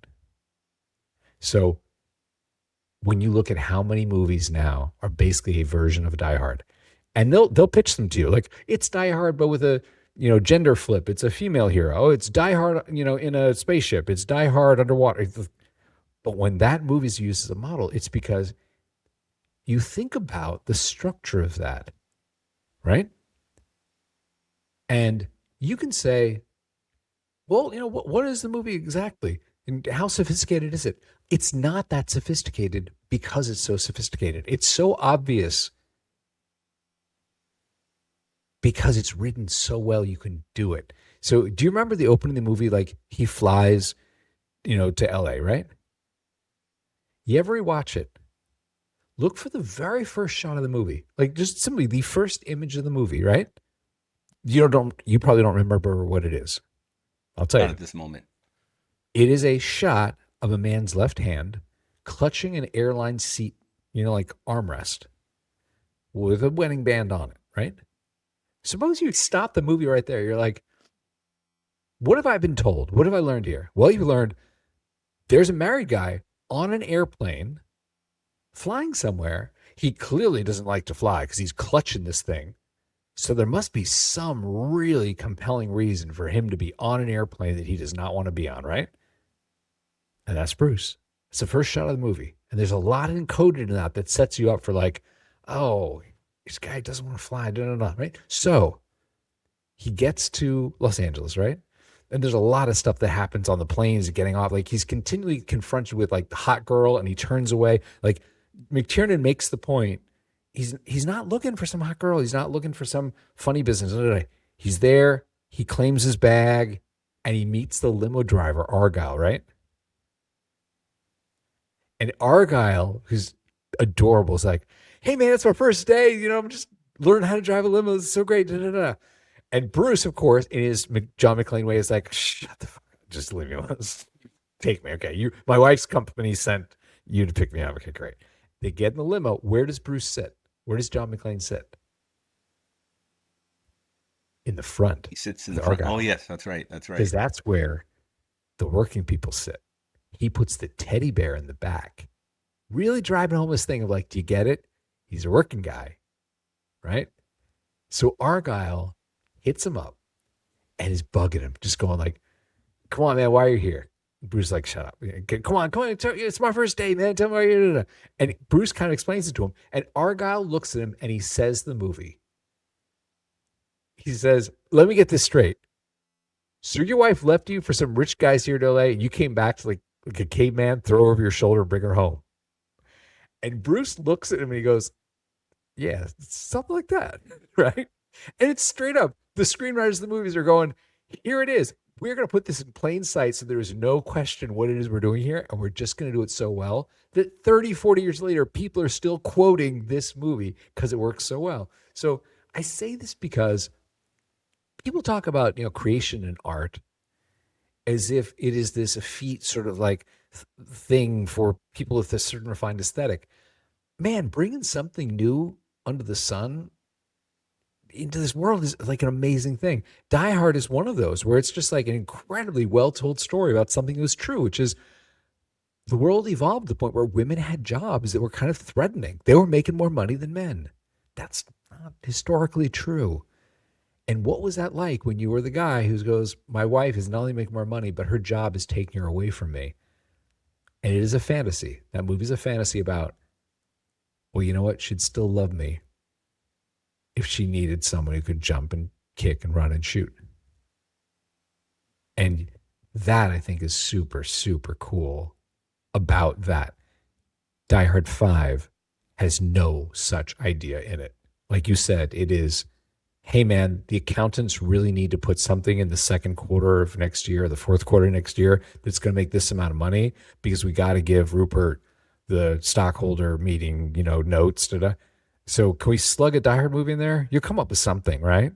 So when you look at how many movies now are basically a version of Die Hard, and they'll pitch them to you like it's Die Hard but with a gender flip. It's a female hero. Oh, it's Die Hard in a spaceship. It's Die Hard underwater. But when that movie's used as a model, it's because you think about the structure of that, right? And you can say, well, what is the movie exactly? And how sophisticated is it? It's not that sophisticated because it's so sophisticated. It's so obvious because it's written so well you can do it. So do you remember the opening of the movie? Like he flies, to LA, right? You ever watch it? Look for the very first shot of the movie. Like just simply the first image of the movie, right? You probably don't remember what it is. I'll tell Not you. at this moment. It is a shot of a man's left hand clutching an airline seat, like armrest with a wedding band on it, right? Suppose you stop the movie right there. You're like, what have I been told? What have I learned here? Well, you learned there's a married guy on an airplane flying somewhere. He clearly doesn't like to fly because he's clutching this thing. So there must be some really compelling reason for him to be on an airplane that he does not want to be on, right? And that's Bruce. It's the first shot of the movie. And there's a lot encoded in that sets you up for like, oh, this guy doesn't want to fly, right? So he gets to Los Angeles, right? And there's a lot of stuff that happens on the planes getting off. Like he's continually confronted with like the hot girl and he turns away. Like McTiernan makes the point. He's not looking for some hot girl. He's not looking for some funny business. He's there. He claims his bag and he meets the limo driver, Argyle, right? And Argyle, who's adorable, is like, hey man, it's my first day. I'm just learning how to drive a limo. It's so great. Da, da, da. And Bruce, of course, in his John McClane way, is like, shut the fuck up. Just leave me alone. Take me. Okay. My wife's company sent you to pick me up. Okay, great. They get in the limo. Where does Bruce sit? Where does John McClane sit? In the front. He sits in The the front. Argyle. Oh, yes, that's right. That's right. Because that's where the working people sit. He puts the teddy bear in the back, really driving home this thing of like, do you get it? He's a working guy, right? So Argyle hits him up and is bugging him, just going like, come on, man, why are you here? Bruce is like, shut up. Come on. It's my first day, man. Tell me why you're here. And Bruce kind of explains it to him. And Argyle looks at him and he says the movie. He says, let me get this straight. So your wife left you for some rich guys here to LA and you came back to like a caveman, throw her over your shoulder, bring her home. And Bruce looks at him and he goes, yeah, something like that, right? And it's straight up. The screenwriters of the movies are going, here it is. We're going to put this in plain sight so there is no question what it is we're doing here. And we're just going to do it so well that 30, 40 years later, people are still quoting this movie because it works so well. So I say this because people talk about, creation and art as if it is this effete sort of like thing for people with a certain refined aesthetic. Man, bringing something new under the sun into this world is like an amazing thing. Die Hard is one of those where it's just like an incredibly well told story about something that was true, which is the world evolved to the point where women had jobs that were kind of threatening. They were making more money than men. That's not historically true. And what was that like when you were the guy who goes, my wife is not only making more money, but her job is taking her away from me? And it is a fantasy. That movie's a fantasy about, well, you know what? She'd still love me if she needed someone who could jump and kick and run and shoot. And that I think is super, super cool about that. Die Hard 5 has no such idea in it. Like you said, it is, hey man, the accountants really need to put something in the second quarter of next year, or the fourth quarter next year, that's going to make this amount of money because we got to give Rupert the stockholder meeting, notes. Da-da. So can we slug a Die Hard movie in there? You'll come up with something, right?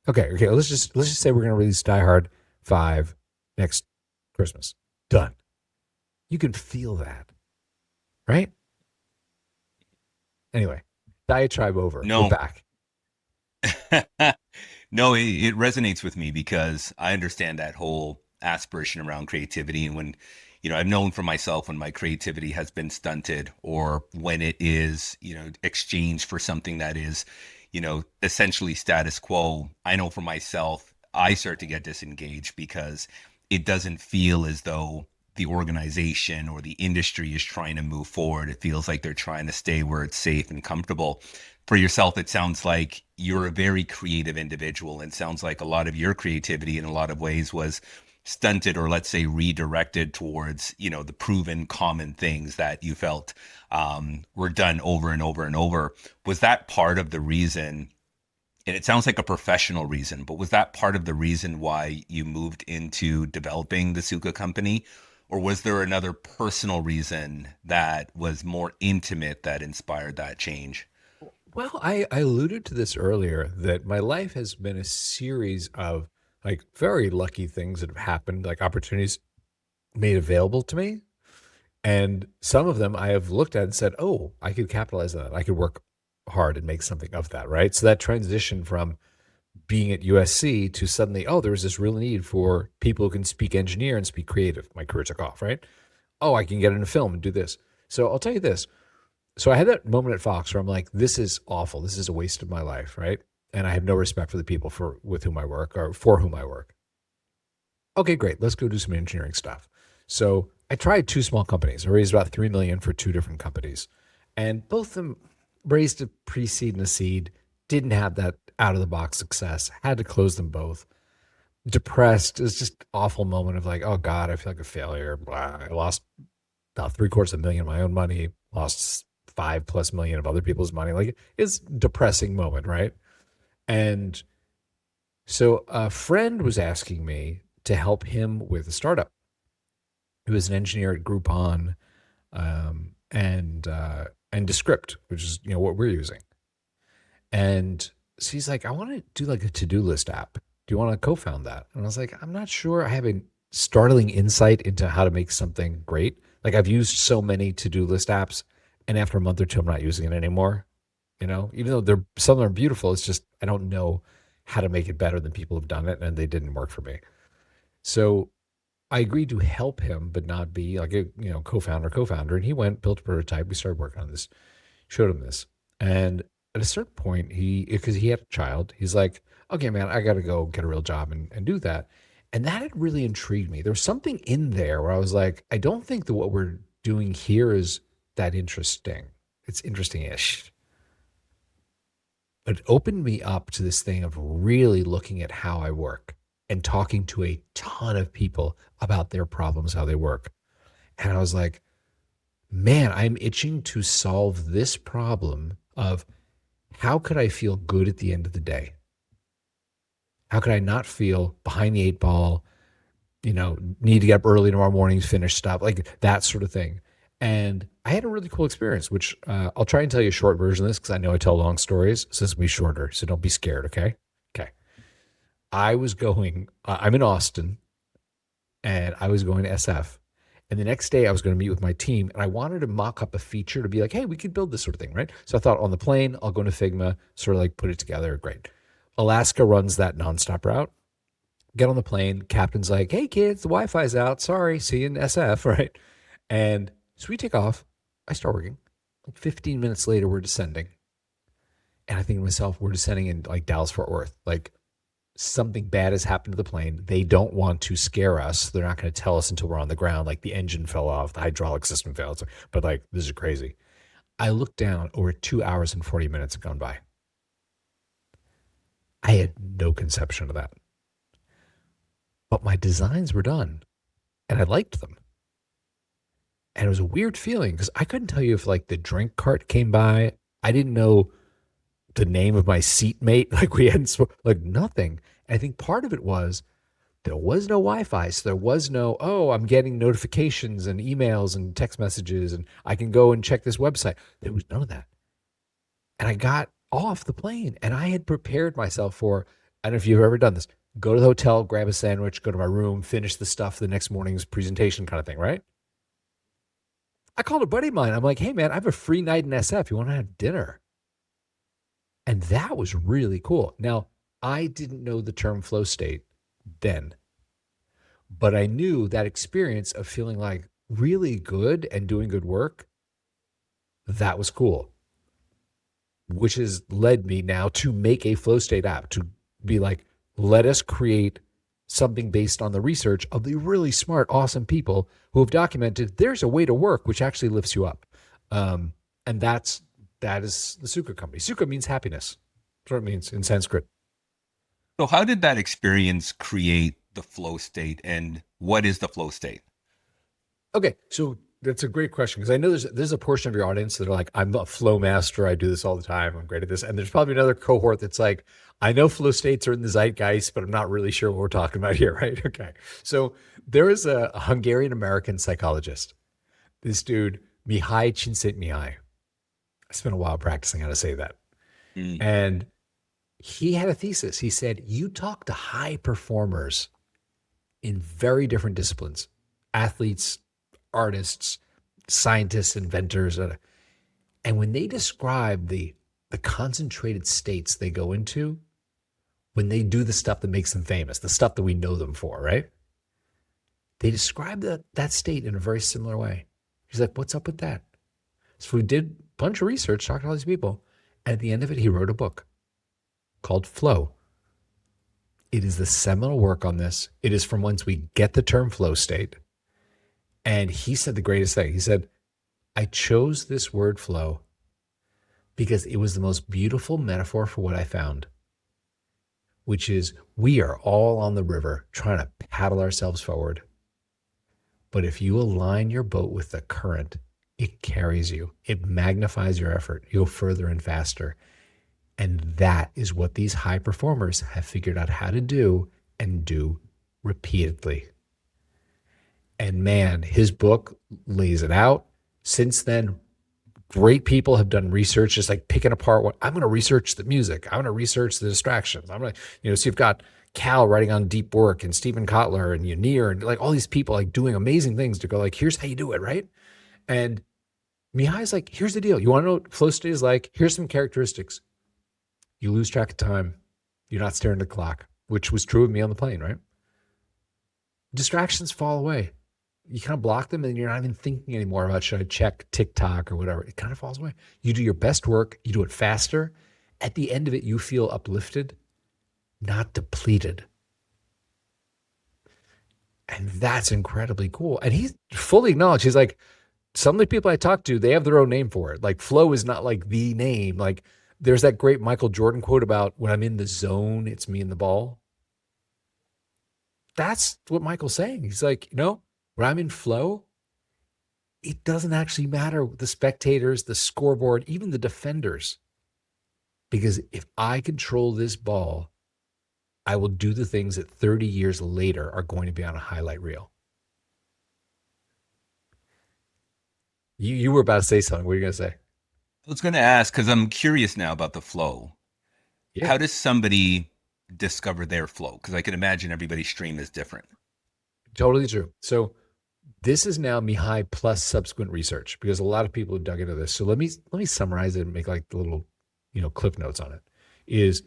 Okay. Let's just say we're going to release Die Hard 5 next Christmas. Done. You can feel that, right? Anyway, diatribe over. We're No. back. No, it resonates with me because I understand that whole aspiration around creativity. And when I've known for myself when my creativity has been stunted or when it is, exchanged for something that is, essentially status quo. I know for myself, I start to get disengaged because it doesn't feel as though the organization or the industry is trying to move forward. It feels like they're trying to stay where it's safe and comfortable. For yourself, it sounds like you're a very creative individual, and sounds like a lot of your creativity in a lot of ways was stunted, or let's say redirected towards the proven common things that you felt were done over and over and over. Was that part of the reason, and it sounds like a professional reason, but was that part of the reason why you moved into developing the Sukha Company? Or was there another personal reason that was more intimate that inspired that change? Well, I alluded to this earlier that my life has been a series of like very lucky things that have happened, like opportunities made available to me. And some of them I have looked at and said, oh, I could capitalize on that. I could work hard and make something of that, right? So that transition from being at USC to suddenly, oh, there was this real need for people who can speak engineer and speak creative. My career took off, right? Oh, I can get into film and do this. So I'll tell you this. So I had that moment at Fox where I'm like, this is awful. This is a waste of my life, right? And I have no respect for the people with whom I work or for whom I work. Okay, great. Let's go do some engineering stuff. So I tried two small companies. I raised about 3 million for two different companies. And both of them raised a pre-seed and a seed, didn't have that out of the box success, had to close them both. Depressed. It was just an awful moment of like, oh God, I feel like a failure. Blah. I lost about $750,000 of my own money, lost 5+ million of other people's money. Like it's a depressing moment, right? And so a friend was asking me to help him with a startup. He was an engineer at Groupon, and Descript, which is what we're using. And so he's like, I want to do like a to-do list app. Do you want to co-found that? And I was like, I'm not sure. I have a startling insight into how to make something great. Like I've used so many to-do list apps, and after a month or two, I'm not using it anymore. Even though some of them are beautiful, it's just I don't know how to make it better than people have done it, and they didn't work for me. So I agreed to help him, but not be like a co-founder. And he went, built a prototype. We started working on this, showed him this, and at a certain point, because he had a child, he's like, "Okay, man, I got to go get a real job and do that." And that had really intrigued me. There was something in there where I was like, I don't think that what we're doing here is that interesting. It's interesting-ish. But it opened me up to this thing of really looking at how I work and talking to a ton of people about their problems, how they work. And I was like, man, I'm itching to solve this problem of how could I feel good at the end of the day? How could I not feel behind the 8 ball, need to get up early tomorrow morning to finish stuff, like that sort of thing. And I had a really cool experience, which I'll try and tell you a short version of this because I know I tell long stories. So this will be shorter. So don't be scared, okay? Okay. I'm in Austin, and I was going to SF. And the next day I was going to meet with my team, and I wanted to mock up a feature to be like, hey, we could build this sort of thing, right? So I thought on the plane, I'll go into Figma, sort of like put it together. Great. Alaska runs that nonstop route. Get on the plane. Captain's like, hey, kids, the Wi-Fi's out. Sorry, see you in SF, right? And so we take off. I start working. Like 15 minutes later, we're descending. And I think to myself, we're descending in like Dallas, Fort Worth. Like something bad has happened to the plane. They don't want to scare us. They're not going to tell us until we're on the ground. Like the engine fell off, the hydraulic system failed. But like, this is crazy. I looked down, over 2 hours and 40 minutes had gone by. I had no conception of that. But my designs were done and I liked them. And it was a weird feeling because I couldn't tell you if like the drink cart came by. I didn't know the name of my seatmate. Like we hadn't, like nothing. And I think part of it was there was no Wi-Fi. So there was no, oh, I'm getting notifications and emails and text messages and I can go and check this website. There was none of that. And I got off the plane and I had prepared myself for, I don't know if you've ever done this, go to the hotel, grab a sandwich, go to my room, finish the stuff for the next morning's presentation kind of thing, right? I called a buddy of mine. I'm like, hey, man, I have a free night in SF. You want to have dinner? And that was really cool. Now, I didn't know the term flow state then. But I knew that experience of feeling like really good and doing good work, that was cool, which has led me now to make a flow state app to be like, let us create something based on the research of the really smart, awesome people who have documented there's a way to work which actually lifts you up. And that is the Sukha Company. Sukha means happiness. That's what it means in Sanskrit. So, how did that experience create the flow state, and what is the flow state? Okay, so that's a great question because I know there's a portion of your audience that are like, I'm a flow master. I do this all the time. I'm great at this. And there's probably another cohort that's like, I know flow states are in the zeitgeist, but I'm not really sure what we're talking about here, right? Okay, so there is a Hungarian American psychologist. This dude, Mihai Csikszentmihalyi. I spent a while practicing how to say that, Mm. and he had a thesis. He said, you talk to high performers in very different disciplines, athletes, artists, scientists, inventors, and when they describe the concentrated states they go into when they do the stuff that makes them famous, the stuff that we know them for, right? They describe that state in a very similar way. He's like, what's up with that? So we did a bunch of research, talked to all these people, and at the end of it, he wrote a book called Flow. It is the seminal work on this. It is from whence we get the term flow state. And he said the greatest thing. He said, I chose this word flow because it was the most beautiful metaphor for what I found, which is we are all on the river trying to paddle ourselves forward. But if you align your boat with the current, it carries you. It magnifies your effort. You go further and faster. And that is what these high performers have figured out how to do and do repeatedly. And man, his book lays it out. Since then, great people have done research, just like picking apart what I'm going to research the music. I'm going to research the distractions. I'm going to, so you've got Cal writing on deep work and Stephen Kotler and Yanir and like all these people like doing amazing things to go like, here's how you do it, right? And Mihai's like, here's the deal. You want to know what flow state is like? Here's some characteristics. You lose track of time. You're not staring at the clock, which was true of me on the plane, right? Distractions fall away. You kind of block them and you're not even thinking anymore about should I check TikTok or whatever. It kind of falls away. You do your best work. You do it faster. At the end of it, you feel uplifted, not depleted. And that's incredibly cool. And he's fully acknowledged. He's like, some of the people I talk to, they have their own name for it. Like flow is not like the name. Like there's that great Michael Jordan quote about when I'm in the zone, it's me and the ball. That's what Michael's saying. He's like, when I'm in flow, it doesn't actually matter the spectators, the scoreboard, even the defenders. Because if I control this ball, I will do the things that 30 years later are going to be on a highlight reel. You were about to say something. What are you going to say? I was going to ask because I'm curious now about the flow. Yeah, How does somebody discover their flow? Because I can imagine everybody's stream is different. totally true. So this is now Mihai plus subsequent research because a lot of people have dug into this. So let me summarize it and make like the little, clip notes on it. Is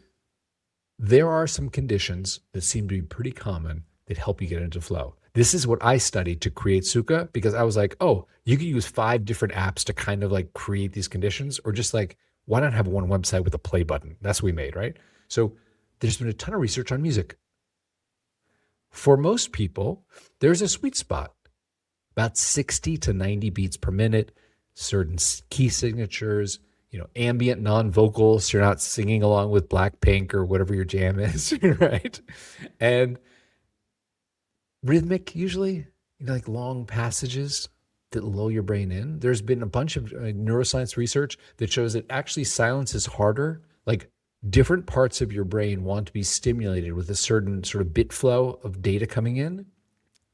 there are some conditions that seem to be pretty common that help you get into flow. This is what I studied to create Sukha because I was like, oh, you could use 5 different apps to kind of like create these conditions, or just like, why not have one website with a play button? That's what we made, right? So there's been a ton of research on music. For most people, there's a sweet spot, about 60 to 90 beats per minute, certain key signatures, ambient non-vocal, so you're not singing along with Blackpink or whatever your jam is, right? And rhythmic, usually, like long passages that lull your brain in. There's been a bunch of neuroscience research that shows that actually silence is harder. Like different parts of your brain want to be stimulated with a certain sort of bit flow of data coming in.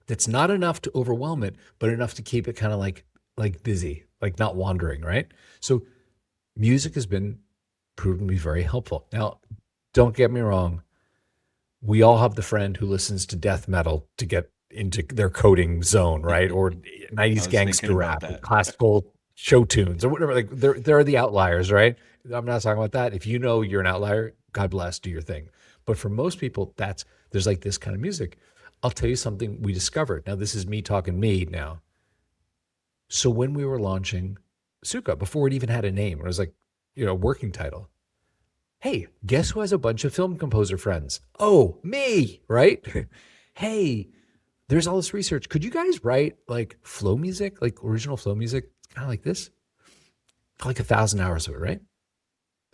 That's not enough to overwhelm it, but enough to keep it kind of like busy, like not wandering, right? So music has been proven to be very helpful. Now, don't get me wrong. We all have the friend who listens to death metal to get into their coding zone, right? Or 90s gangster rap, or classical show tunes, or whatever. Like there are the outliers, right? I'm not talking about that. If you know you're an outlier, God bless, do your thing. But for most people, there's like this kind of music. I'll tell you something we discovered. Now, this is me talking me now. So when we were launching Sukha, before it even had a name, it was like, working title. Hey, guess who has a bunch of film composer friends? Oh, me, right? Hey, there's all this research. Could you guys write like flow music, like original flow music, kind of like this? Like 1,000 hours of it, right?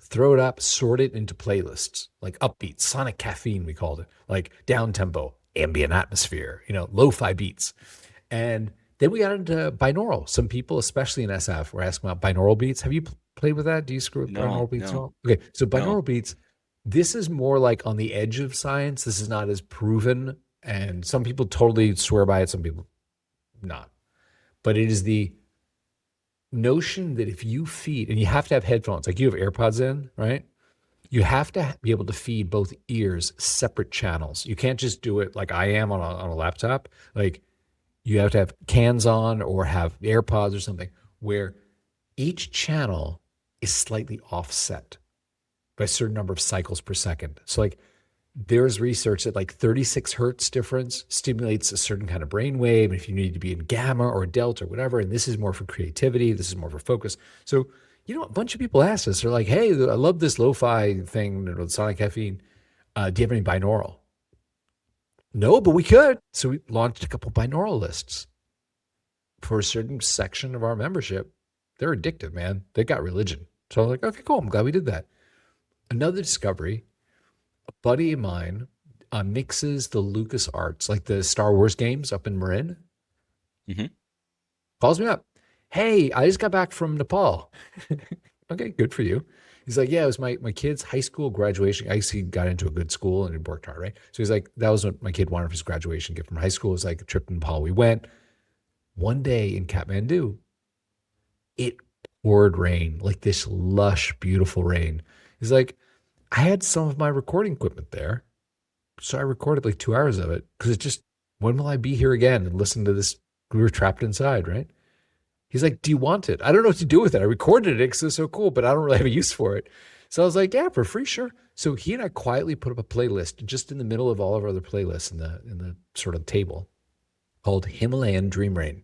Throw it up, sort it into playlists, like upbeat, sonic caffeine, we called it, like down tempo, ambient atmosphere, lo-fi beats. And then we got into binaural. Some people, especially in SF, were asking about binaural beats. Have you played with that? Do you screw with No, binaural beats at no, all? Okay, so no. binaural beats, this is more like on the edge of science. This is not as proven. And some people totally swear by it, some people not. But it is the notion that if you feed, and you have to have headphones, like you have AirPods in, right? You have to be able to feed both ears separate channels. You can't just do it like I am on a laptop. Like you have to have cans on or have AirPods or something where each channel is slightly offset by a certain number of cycles per second. So like there's research that like 36 hertz difference stimulates a certain kind of brain wave. And if you need to be in gamma or delta or whatever, and this is more for creativity, this is more for focus. So, a bunch of people asked us, they're like, hey, I love this lo-fi thing with sonic caffeine. Do you have any binaural? No, but we could. So we launched a couple binaural lists for a certain section of our membership. They're addicted, man. They got religion. So I was like, okay, cool. I'm glad we did that. Another discovery, a buddy of mine mixes the Lucas Arts, like the Star Wars games up in Marin, Hmm. calls me up. Hey, I just got back from Nepal. Okay, good for you. He's like, yeah, it was my kid's high school graduation. I guess he got into a good school and he worked hard, right? So he's like, that was what my kid wanted for his graduation gift from high school. It was like a trip to Nepal. We went one day in Kathmandu. It poured rain, like this lush, beautiful rain. He's like, I had some of my recording equipment there. So I recorded like 2 hours of it because it just, when will I be here again and listen to this? We were trapped inside, right? He's like, do you want it? I don't know what to do with it. I recorded it because it's so cool, but I don't really have a use for it. So I was like, yeah, for free, sure. So he and I quietly put up a playlist just in the middle of all of our other playlists in the sort of table called Himalayan Dream Rain.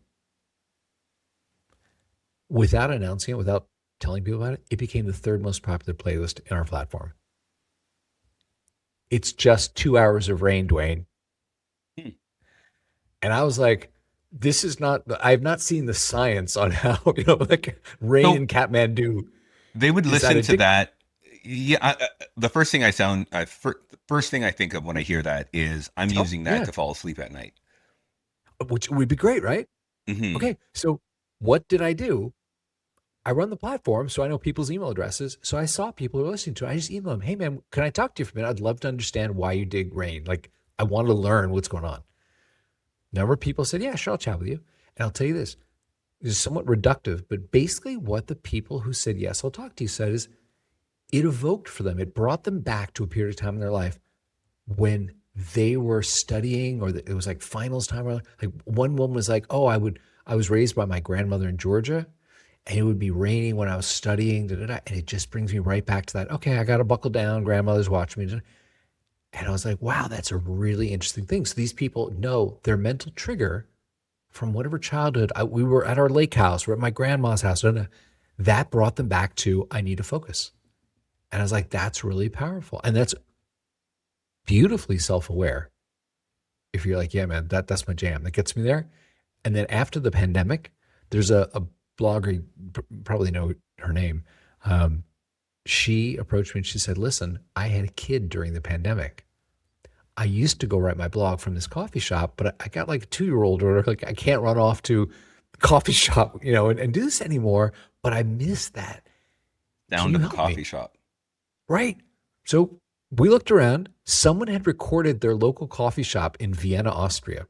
Without announcing it, without telling people about it, it became the third most popular playlist in our platform. It's just 2 hours of rain, Dwayne. Hmm. And I was like, this is not, I've not seen the science on how, like rain So in Kathmandu they would is that listen to addictive, that. Yeah, the first thing I think of when I hear that is I'm using that yeah, to fall asleep at night. which would be great, right? Hmm. Okay, so what did I do? I run the platform, so I know people's email addresses. So I saw people who were listening to it. I just emailed them, hey man, can I talk to you for a minute? I'd love to understand why you dig rain. Like I want to learn what's going on. Number of people said, yeah, sure, I'll chat with you. And I'll tell you this, is somewhat reductive, but basically what the people who said, yes, I'll talk to you said is it evoked for them, it brought them back to a period of time in their life when they were studying or it was like finals time. Or like one woman was like, oh, I was raised by my grandmother in Georgia and it would be raining when I was studying, da, da, da, and it just brings me right back to that. Okay, I got to buckle down. Grandmother's watching me. Da, da. And I was like, wow, that's a really interesting thing. So these people know their mental trigger from whatever childhood. We were at our lake house, we're at my grandma's house. Da, da, da. That brought them back to, I need to focus. And I was like, that's really powerful. And that's beautifully self-aware. If you're like, yeah, man, that's my jam. That gets me there. And then after the pandemic, there's a blogger, you probably know her name. She approached me and she said, listen, I had a kid during the pandemic. I used to go write my blog from this coffee shop, but I got like a 2-year-old or like I can't run off to the coffee shop, and do this anymore. But I miss that. Can Down you to the help coffee me? shop. Right. So we looked around. Someone had recorded their local coffee shop in Vienna, Austria.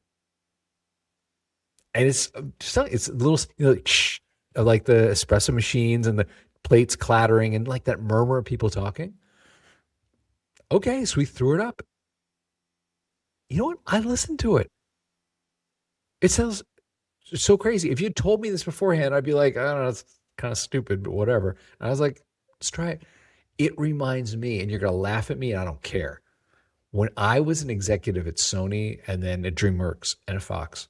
And it's a little, like, shh, like the espresso machines and the plates clattering and like that murmur of people talking. Okay, so we threw it up. You know what? I listened to it. It sounds so crazy. If you had told me this beforehand, I'd be like, I don't know, it's kind of stupid, but whatever. And I was like, let's try it. It reminds me, and you're going to laugh at me, and I don't care. When I was an executive at Sony and then at DreamWorks and at Fox,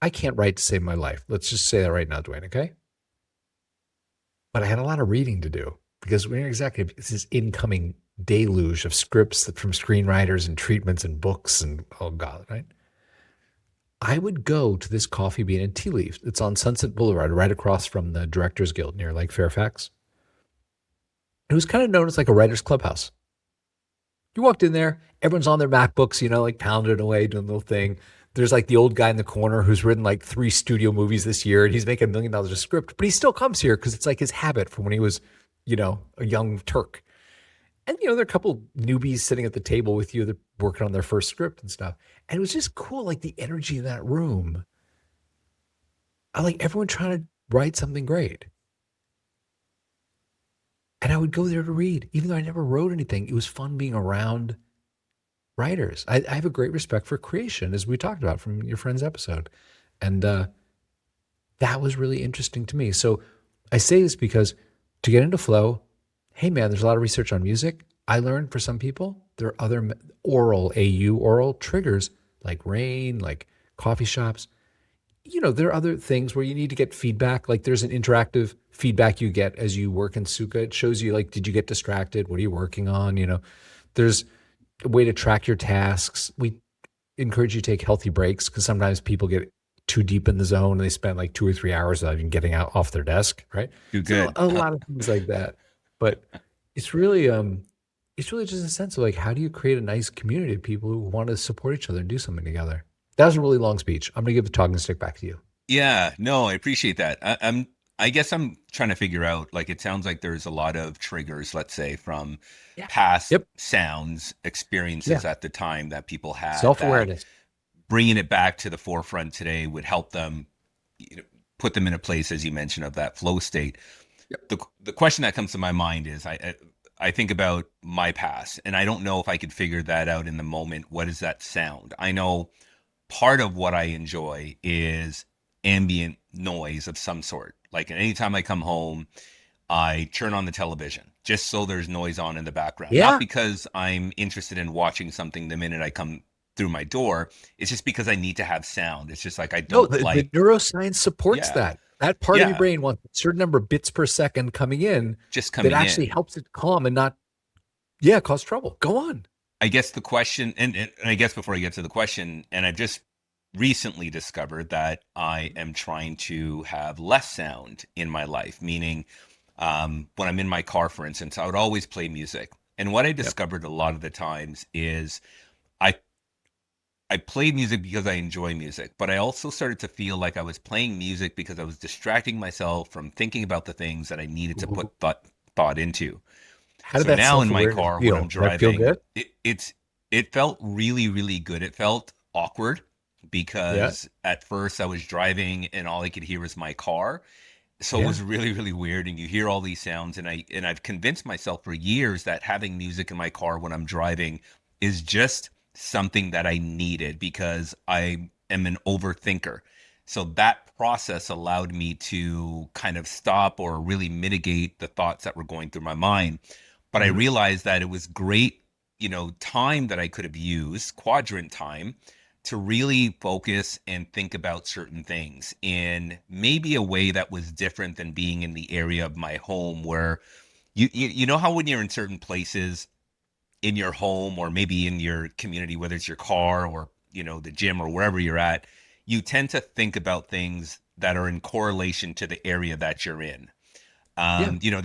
I can't write to save my life. Let's just say that right now, Dwayne, okay? But I had a lot of reading to do because when you're an executive, it's this incoming deluge of scripts that from screenwriters and treatments and books and oh God, right? I would go to this coffee bean and tea leaf. It's on Sunset Boulevard, right across from the Directors Guild near Lake Fairfax. It was kind of known as like a writer's clubhouse. You walked in there, everyone's on their MacBooks, like pounding away, doing a little thing. There's like the old guy in the corner who's written like 3 studio movies this year and he's making $1 million a script, but he still comes here because it's like his habit from when he was, a young Turk. And, there are a couple newbies sitting at the table with you that are working on their first script and stuff. And it was just cool, like the energy in that room. I like everyone trying to write something great. And I would go there to read, even though I never wrote anything. It was fun being around writers. I have a great respect for creation, as we talked about from your friend's episode. And that was really interesting to me. So I say this because to get into flow, hey man, there's a lot of research on music. I learned for some people, there are other oral triggers like rain, like coffee shops. There are other things where you need to get feedback. Like there's an interactive feedback you get as you work in Sukha. It shows you like, did you get distracted? What are you working on? There's a way to track your tasks. We encourage you to take healthy breaks because sometimes people get too deep in the zone and they spend like 2 or 3 hours without even getting out off their desk, right? Too So good. a lot of things like that. But it's really just a sense of like, how do you create a nice community of people who want to support each other and do something together? That was a really long speech. I'm gonna give the talking stick back to you. Yeah, no, I appreciate that. I guess I'm trying to figure out, like, it sounds like there's a lot of triggers, let's say, from Yeah. past Yep. sounds, experiences Yeah. at the time that people had, that Self-awareness. bringing it back to the forefront today would help them, put them in a place, as you mentioned, of that flow state. Yep. The question that comes to my mind is, I think about my past, and I don't know if I could figure that out in the moment. What does that sound? I know part of what I enjoy is ambient noise of some sort. Like anytime I come home, I turn on the television just so there's noise on in the background. Not Yeah. because I'm interested in watching something the minute I come through my door. It's just because I need to have sound. It's just like I No, don't the like, neuroscience supports yeah, that. That part of your yeah, brain wants a certain number of bits per second coming in just that coming actually in. helps it calm and not, yeah, cause trouble. Go on. I guess the question, and I guess before I get to the question, and I've just recently discovered that I am trying to have less sound in my life, meaning when I'm in my car, for instance, I would always play music. And what I Yep. discovered a lot of the times is I I play music because I enjoy music, but I also started to feel like I was playing music because I was distracting myself from thinking about the things that I needed to Ooh. put thought into. How did So that now in my self-awareness car when I'm feel? Did that feel driving, good? it felt really, really good. It felt awkward Yeah. because at first I was driving and all I could hear was my car. So it Yeah. was really, really weird. And you hear all these sounds, and I've convinced myself for years that having music in my car when I'm driving is just something that I needed because I am an overthinker. So that process allowed me to kind of stop or really mitigate the thoughts that were going through my mind. But I Mhm. realized that it was great, time that I could have used, quadrant time, to really focus and think about certain things in maybe a way that was different than being in the area of my home where you know how when you're in certain places in your home or maybe in your community, whether it's your car or the gym or wherever you're at, you tend to think about things that are in correlation to the area that you're in. Yeah.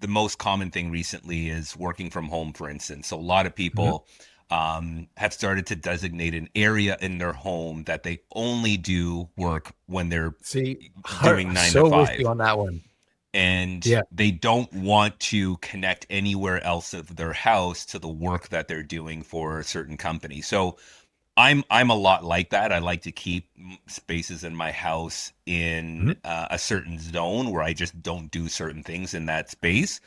The most common thing recently is working from home, for instance. So a lot of Mhm. people have started to designate an area in their home that they only do work when they're See, doing nine to so with you five, on that one. and Yeah. they don't want to connect anywhere else of their house to the work that they're doing for a certain company. So I'm a lot like that. I like to keep spaces in my house in Mhm. a certain zone where I just don't do certain things in that space.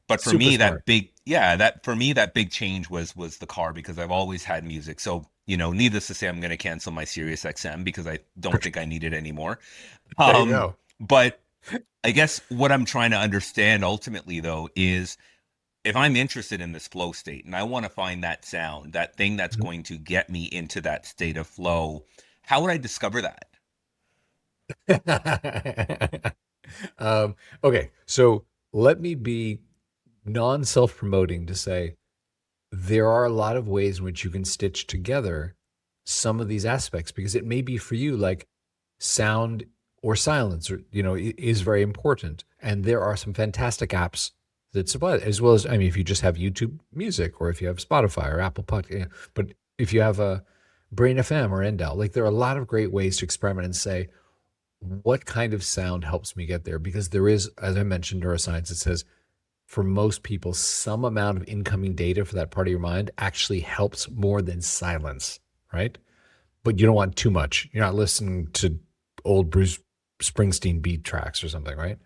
But for Super me, smart. that big change was the car because I've always had music. So needless to say, I'm going to cancel my Sirius XM because I don't think I need it anymore. There you Um, go. but I guess what I'm trying to understand ultimately, though, is if I'm interested in this flow state and I want to find that sound, that thing that's going to get me into that state of flow, how would I discover that? Okay, so let me be non self promoting to say there are a lot of ways in which you can stitch together some of these aspects because it may be for you like sound or silence or is very important, and there are some fantastic apps that supply it, as well as, I mean, if you just have YouTube Music or if you have Spotify or Apple Podcast, but if you have a Brain FM or Endel, like there are a lot of great ways to experiment and say what kind of sound helps me get there, because there is, as I mentioned, neuroscience that says for most people, some amount of incoming data for that part of your mind actually helps more than silence, right? But you don't want too much. You're not listening to old Bruce Springsteen beat tracks or something, right?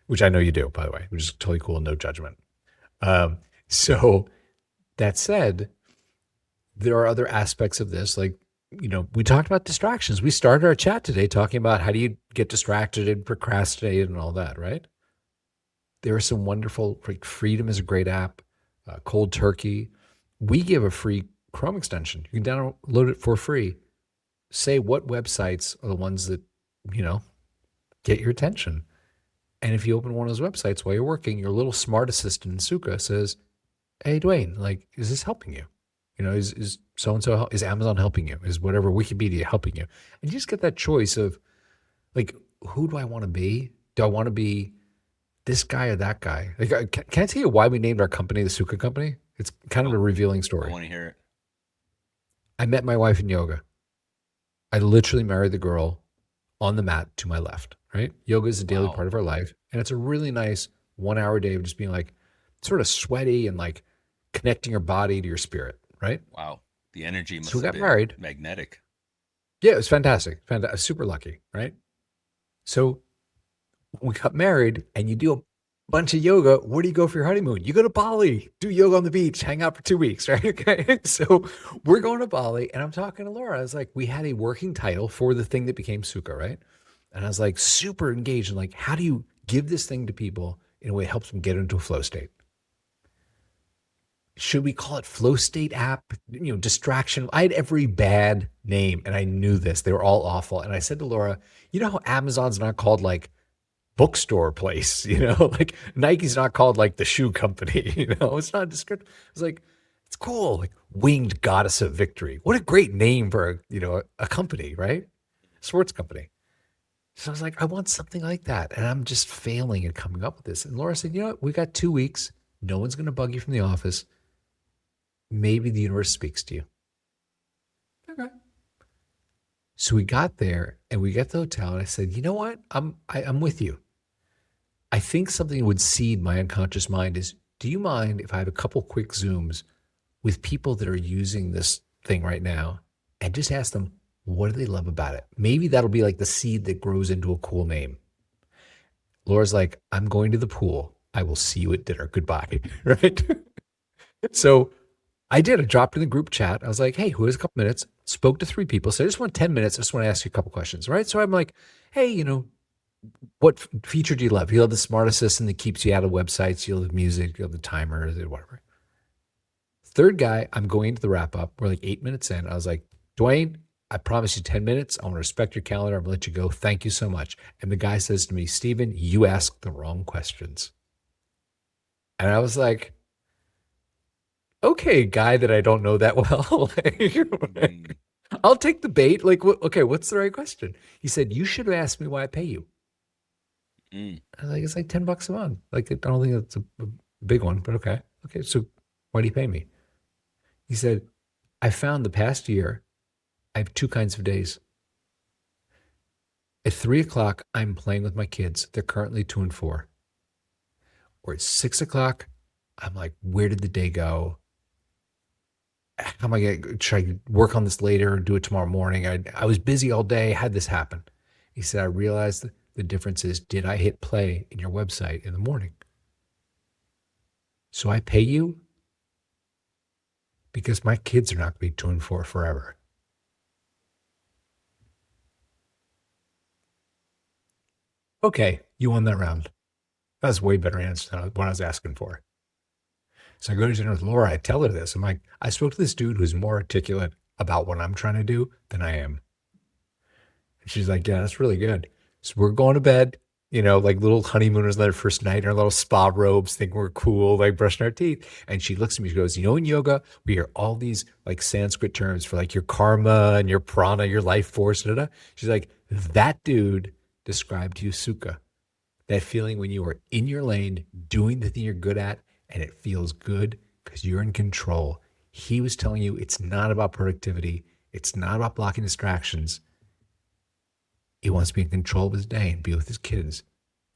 Which I know you do, by the way, which is totally cool, no judgment. So that said, there are other aspects of this, like, we talked about distractions. We started our chat today talking about how do you get distracted and procrastinate and all that, right? There are some wonderful, like Freedom is a great app, Cold Turkey. We give a free Chrome extension. You can download it for free. Say what websites are the ones that, you know, get your attention. And if you open one of those websites while you're working, your little smart assistant in Sukha says, hey, Dwayne, like, is this helping you? Is so-and-so, is Amazon helping you? Is whatever Wikipedia helping you? And you just get that choice of, like, who do I want to be? Do I want to be this guy or that guy? Like, can I tell you why we named our company the Sukha Company? It's kind of a Oh, revealing I story. want to hear it. I met my wife in yoga. I literally married the girl on the mat to my left, right? Yoga is a daily Wow. part of our life. And it's a really nice 1 hour day of just being like sort of sweaty and like connecting your body to your spirit, right? Wow. The energy So must we have got been married. magnetic. Yeah, it was fantastic. Super lucky, right? So we got married and you do a bunch of yoga. Where do you go for your honeymoon? You go to Bali, do yoga on the beach, hang out for 2 weeks, right? Okay. So we're going to Bali and I'm talking to Laura. I was like, we had a working title for the thing that became Sukha, right? And I was like, super engaged in like, how do you give this thing to people in a way that helps them get into a flow state? Should we call it flow state app? Distraction. I had every bad name and I knew this. They were all awful. And I said to Laura, you know how Amazon's not called like bookstore place, like Nike's not called like the shoe company, it's not descriptive. It's like, it's cool, like Winged Goddess of Victory. What a great name for a company, right? Sports company. So I was like, I want something like that. And I'm just failing at coming up with this. And Laura said, you know what? We got 2 weeks. No one's going to bug you from the office. Maybe the universe speaks to you. Okay. So we got there and we got to the hotel and I said, you know what? I'm with you. I think something would seed my unconscious mind is, do you mind if I have a couple quick Zooms with people that are using this thing right now and just ask them, what do they love about it? Maybe that'll be like the seed that grows into a cool name. Laura's like, I'm going to the pool. I will see you at dinner. Goodbye. Right. So I did. I dropped in the group chat. I was like, hey, who has a couple minutes? Spoke to 3 people. So I just want 10 minutes. I just want to ask you a couple questions. Right. So I'm like, hey, what feature do you love? You love the smart assistant that keeps you out of websites. You love music. You love the timer, whatever. Third guy, I'm going to the wrap up. We're like 8 minutes in. I was like, Dwayne, I promise you 10 minutes. I want to respect your calendar. I'm going to let you go. Thank you so much. And the guy says to me, Steven, you asked the wrong questions. And I was like, okay, guy that I don't know that well. Mm, I'll take the bait. Like, okay, what's the right question? He said, you should have asked me why I pay you. mm. I was like, it's like $10 a month. Like, I don't think that's a big one, but okay. Okay, so why do you pay me? He said, I found the past year, I have two kinds of days. At 3 o'clock, I'm playing with my kids. They're currently 2 and 4. Or at 6 o'clock, I'm like, where did the day go? How am I going to, should I work on this later or do it tomorrow morning? I was busy all day, had this happen. He said, I realized the difference is, did I hit play in your website in the morning? So I pay you because my kids are not going to be 2 and 4 forever. Okay, you won that round. That was a way better answer than what I was asking for. So I go to dinner with Laura. I tell her this. I'm like, I spoke to this dude who's more articulate about what I'm trying to do than I am. And she's like, yeah, that's really good. So we're going to bed, like little honeymooners on their first night in our little spa robes, thinking we're cool, like brushing our teeth. And she looks at me, she goes, in yoga, we hear all these like Sanskrit terms for like your karma and your prana, your life force. Da, da. She's like, that dude described to you Sukha, that feeling when you are in your lane, doing the thing you're good at, and it feels good because you're in control. He was telling you it's not about productivity. It's not about blocking distractions. He wants to be in control of his day and be with his kids.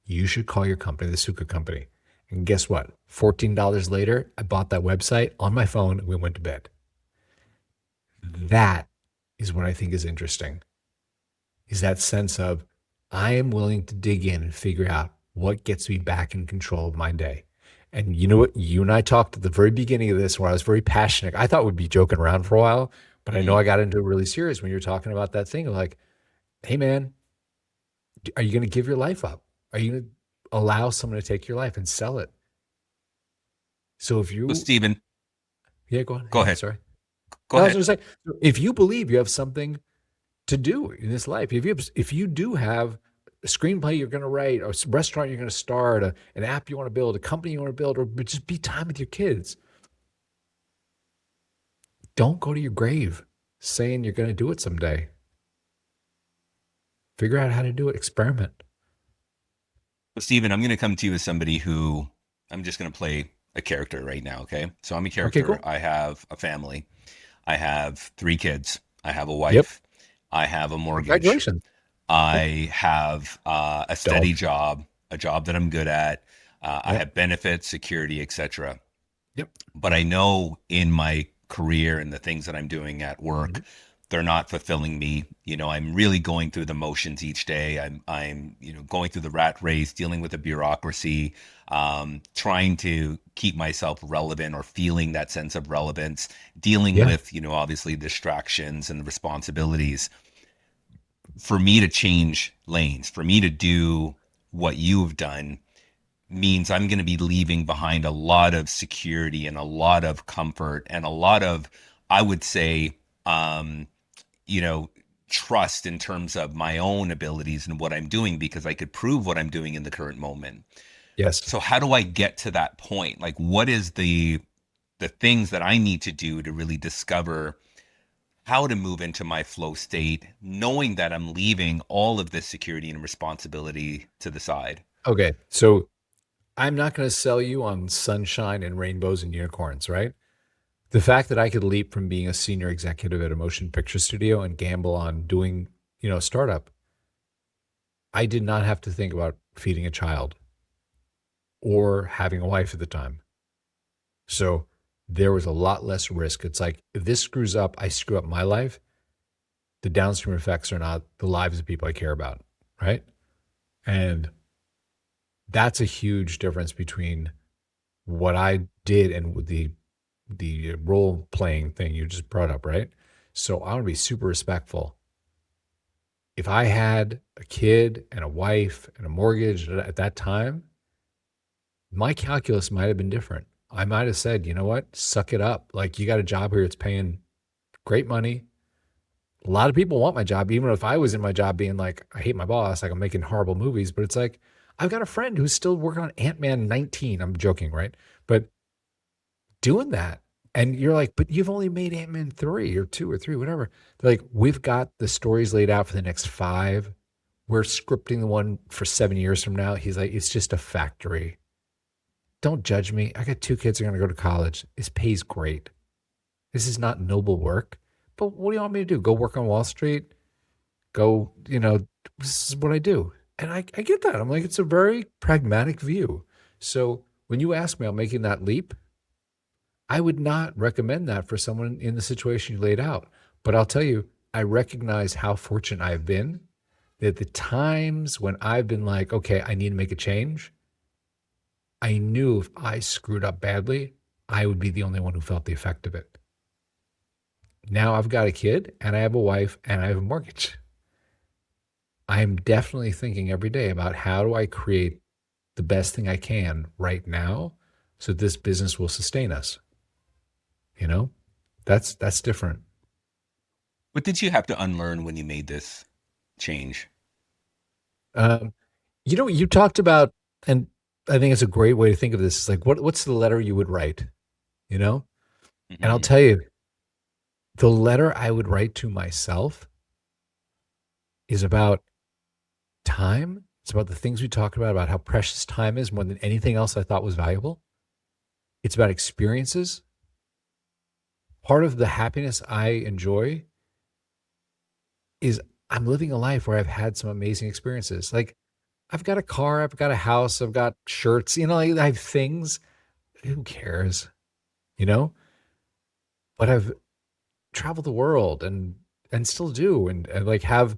You should call your company the Sukha Company. And guess what? $14 later, I bought that website on my phone and we went to bed. That is what I think is interesting, is that sense of I am willing to dig in and figure out what gets me back in control of my day. And you know what? You and I talked at the very beginning of this where I was very passionate. I thought we'd be joking around for a while, but I know Mm. I got into it really serious when you were talking about that thing of like, hey man, are you going to give your life up? Are you going to allow someone to take your life and sell it? So if So, you, Steven, yeah, go on. go Yeah, ahead. sorry. Go No, I was ahead. going to say, if you believe you have something to do in this life, if you do have a screenplay you're going to write, or a restaurant you're going to start, an app you want to build, a company you want to build, or just be time with your kids, don't go to your grave saying you're going to do it someday. Figure out how to do it. Experiment. So, Steven, I'm going to come to you as somebody who I'm just going to play a character right now. Okay. So I'm a Okay, character. cool. I have a family. I have 3 kids. I have a Yep. wife. I have a mortgage. Congratulations. Cool. I have a steady Dog. job, a job that I'm good at. I Yep. have benefits, security, etc. Yep. But I know in my career and the things that I'm doing at work, Mhm. they're not fulfilling me. I'm really going through the motions each day. I'm going through the rat race, dealing with the bureaucracy, trying to keep myself relevant or feeling that sense of relevance, dealing Yeah. with, obviously distractions and the responsibilities. For me to change lanes, for me to do what you've done means I'm going to be leaving behind a lot of security and a lot of comfort and a lot of, I would say, um, you know, trust in terms of my own abilities and what I'm doing because I could prove what I'm doing in the current moment. Yes. So how do I get to that point? Like what is the things that I need to do to really discover how to move into my flow state, knowing that I'm leaving all of this security and responsibility to the side? Okay. So I'm not going to sell you on sunshine and rainbows and unicorns, right? The fact that I could leap from being a senior executive at a motion picture studio and gamble on doing, a startup, I did not have to think about feeding a child or having a wife at the time. So there was a lot less risk. It's like if this screws up, I screw up my life. The downstream effects are not the lives of people I care about, right? And that's a huge difference between what I did and the role playing thing you just brought up, right? So I want to be super respectful. If I had a kid and a wife and a mortgage at that time, my calculus might have been different. I might have said, you know what, suck it up. Like you got a job here, it's paying great money. A lot of people want my job, even if I was in my job being like, I hate my boss, like I'm making horrible movies. But it's like, I've got a friend who's still working on Ant-Man 19. I'm joking, right? But doing that. And you're like, but you've only made Ant-Man 3 or 2 or 3, whatever. They're like, we've got the stories laid out for the next 5. We're scripting the one for 7 years from now. He's like, it's just a factory. Don't judge me. I got 2 kids who are going to go to college. This pays great. This is not noble work. But what do you want me to do? Go work on Wall Street? Go, this is what I do. And I get that. I'm like, it's a very pragmatic view. So when you ask me, I'm making that leap. I would not recommend that for someone in the situation you laid out. But I'll tell you, I recognize how fortunate I've been that the times when I've been like, okay, I need to make a change, I knew if I screwed up badly, I would be the only one who felt the effect of it. Now I've got a kid and I have a wife and I have a mortgage. I'm definitely thinking every day about how do I create the best thing I can right now so this business will sustain us. You know, that's different. What did you have to unlearn when you made this change? Um, you talked about, and I think it's a great way to think of this. It's like, what's the letter you would write? You know, and I'll Hmm. tell you, the letter I would write to myself is about time. It's about the things we talked about how precious time is more than anything else I thought was valuable. It's about experiences. Part of the happiness I enjoy is I'm living a life where I've had some amazing experiences. Like I've got a car, I've got a house, I've got shirts, like, I have things. Who cares, you know? But I've traveled the world and still do, and like have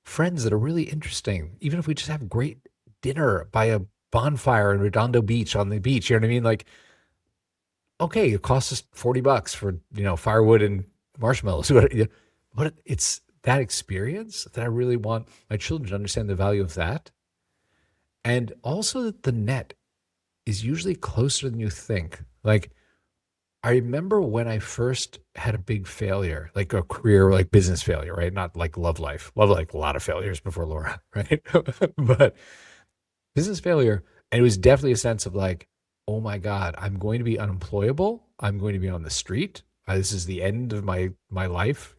friends that are really interesting. Even if we just have great dinner by a bonfire in Redondo Beach on the beach, you know what I mean? Like, okay, it costs us $40 for firewood and marshmallows, but it's that experience that I really want my children to understand the value of that, and also that the net is usually closer than you think. Like I remember when I first had a big failure, like a career, like business failure, right? Not like love life. Love like a lot of failures before Laura, right? But business failure, and it was definitely a sense of like, oh my God, I'm going to be unemployable. I'm going to be on the street. This is the end of my life.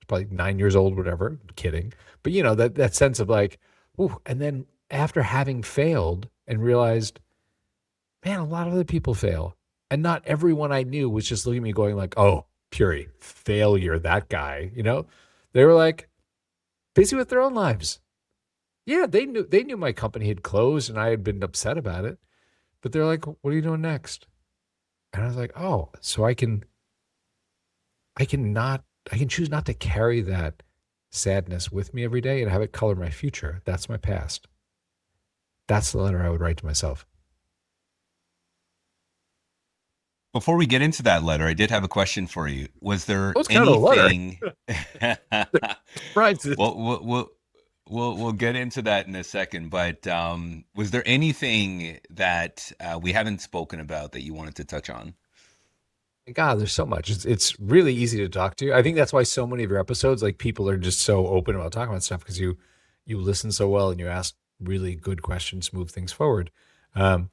Probably 9 years old, whatever. I'm kidding, but that sense of like, ooh. And then after having failed and realized, man, a lot of other people fail. And not everyone I knew was just looking at me going like, oh, Puri, failure, that guy. They were like busy with their own lives. Yeah, they knew my company had closed and I had been upset about it. But they're like, what are you doing next? And I was like, oh, so I can choose not to carry that sadness with me every day and have it color my future. That's my past. That's the letter I would write to myself. Before we get into that letter, I did have a question for you. Was there That was kind of a letter. anything? Right. Well, we'll get into that in a second. But was there anything that we haven't spoken about that you wanted to touch on? God, there's so much. It's really easy to talk to. I think that's why so many of your episodes, like people are just so open about talking about stuff because you listen so well and you ask really good questions, move things forward. Um,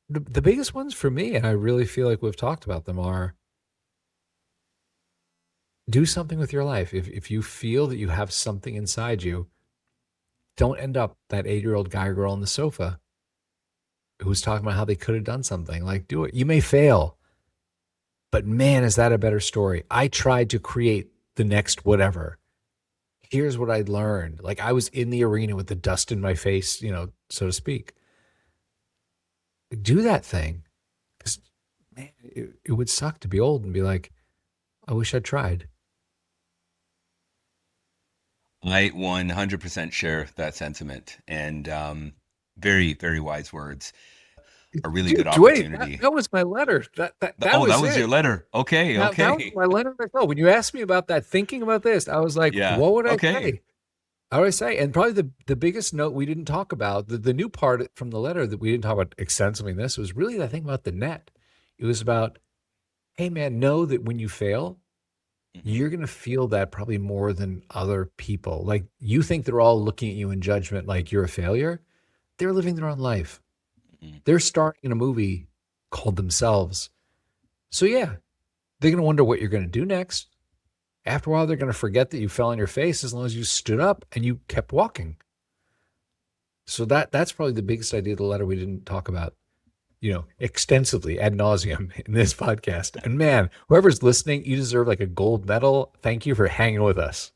the biggest ones for me, and I really feel like we've talked about them, are do something with your life. If you feel that you have something inside you, don't end up that 8-year-old guy or girl on the sofa who's talking about how they could have done something. Like, do it. You may fail, but man, is that a better story? I tried to create the next whatever. Here's what I learned. Like I was in the arena with the dust in my face, so to speak. Do that thing. 'Cause, man, it would suck to be old and be like, I wish I'd tried. I 100% share that sentiment, and very, very wise words. A really good Dude, wait, that, opportunity. that was my letter. That Oh, that was was your it. letter. Okay, That was okay. my letter. Oh, when you asked me about that, thinking about this, I was like, Yeah. what would I Okay. say? How would I say? And probably the biggest note we didn't talk about, the new part from the letter that we didn't talk about extensively in this was really the thing about the net. It was about, hey man, know that when you fail, Hmm. you're gonna feel that probably more than other people. Like you think they're all looking at you in judgment like you're a failure. They're living their own life. Hmm. They're starring in a movie called themselves. So yeah, they're gonna wonder what you're gonna do next. After a while, they're gonna forget that you fell on your face as long as you stood up and you kept walking. So that's probably the biggest idea of the letter we didn't talk about, extensively ad nauseum in this podcast. And man, whoever's listening, you deserve like a gold medal. Thank you for hanging with us.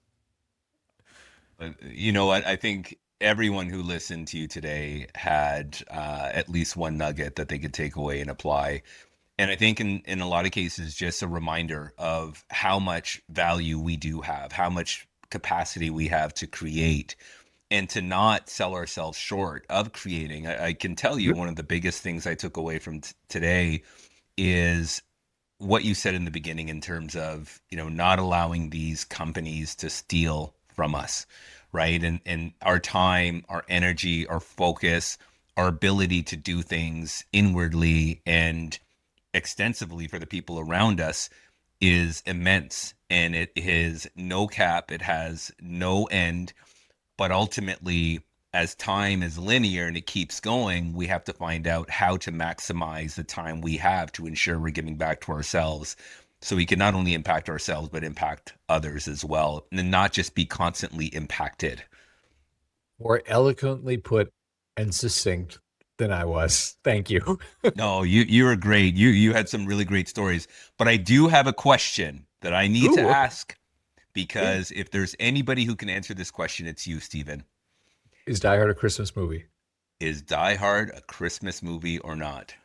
You know what? I think everyone who listened to you today had at least one nugget that they could take away and apply. And I think in a lot of cases, just a reminder of how much value we do have, how much capacity we have to create, and to not sell ourselves short of creating. I can tell you one of the biggest things I took away from today is what you said in the beginning in terms of, not allowing these companies to steal from us, right? And our time, our energy, our focus, our ability to do things inwardly and extensively for the people around us is immense, and it is no cap, it has no end. But ultimately, as time is linear and it keeps going, we have to find out how to maximize the time we have to ensure we're giving back to ourselves, so we can not only impact ourselves but impact others as well, and not just be constantly impacted. More eloquently put and succinct than I was. Thank you. No, you were great. You had some really great stories. But I do have a question that I need to Ooh, okay. ask, Yeah. because if there's anybody who can answer this question, it's you, Steven. Is Die Hard a Christmas movie? Is Die Hard a Christmas movie or not?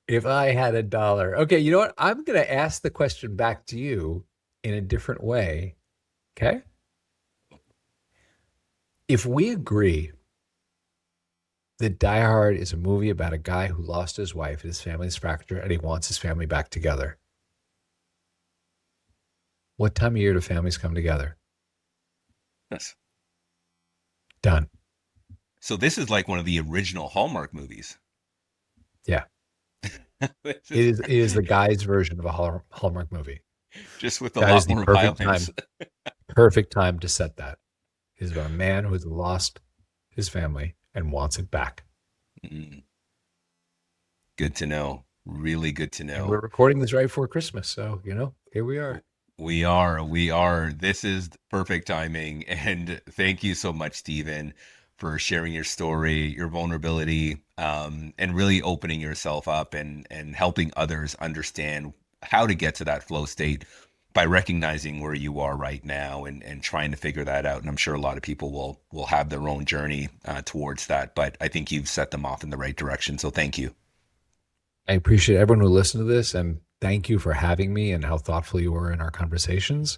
If I had a dollar. Okay, you know what? I'm going to ask the question back to you in a different way. Okay? If we agree that Die Hard is a movie about a guy who lost his wife and his family's fractured and he wants his family back together, what time of year do families come together? Yes. Done. So this is like one of the original Hallmark movies. Yeah. This It is is the guy's version of a Hallmark movie. just with a That is lot the more violence. perfect time to set that. It is about a man who has lost his family and wants it back. Mm, good to know. Really good to And we're know. recording this right before Christmas, so here we are. We are. This is perfect timing. And thank you so much, Stephen, for sharing your story, your vulnerability, and really opening yourself up and helping others understand how to get to that flow state by recognizing where you are right now and trying to figure that out. And I'm sure a lot of people will have their own journey towards that, but I think you've set them off in the right direction. So thank you. I appreciate everyone who listened to this, and thank you for having me and how thoughtful you were in our conversations.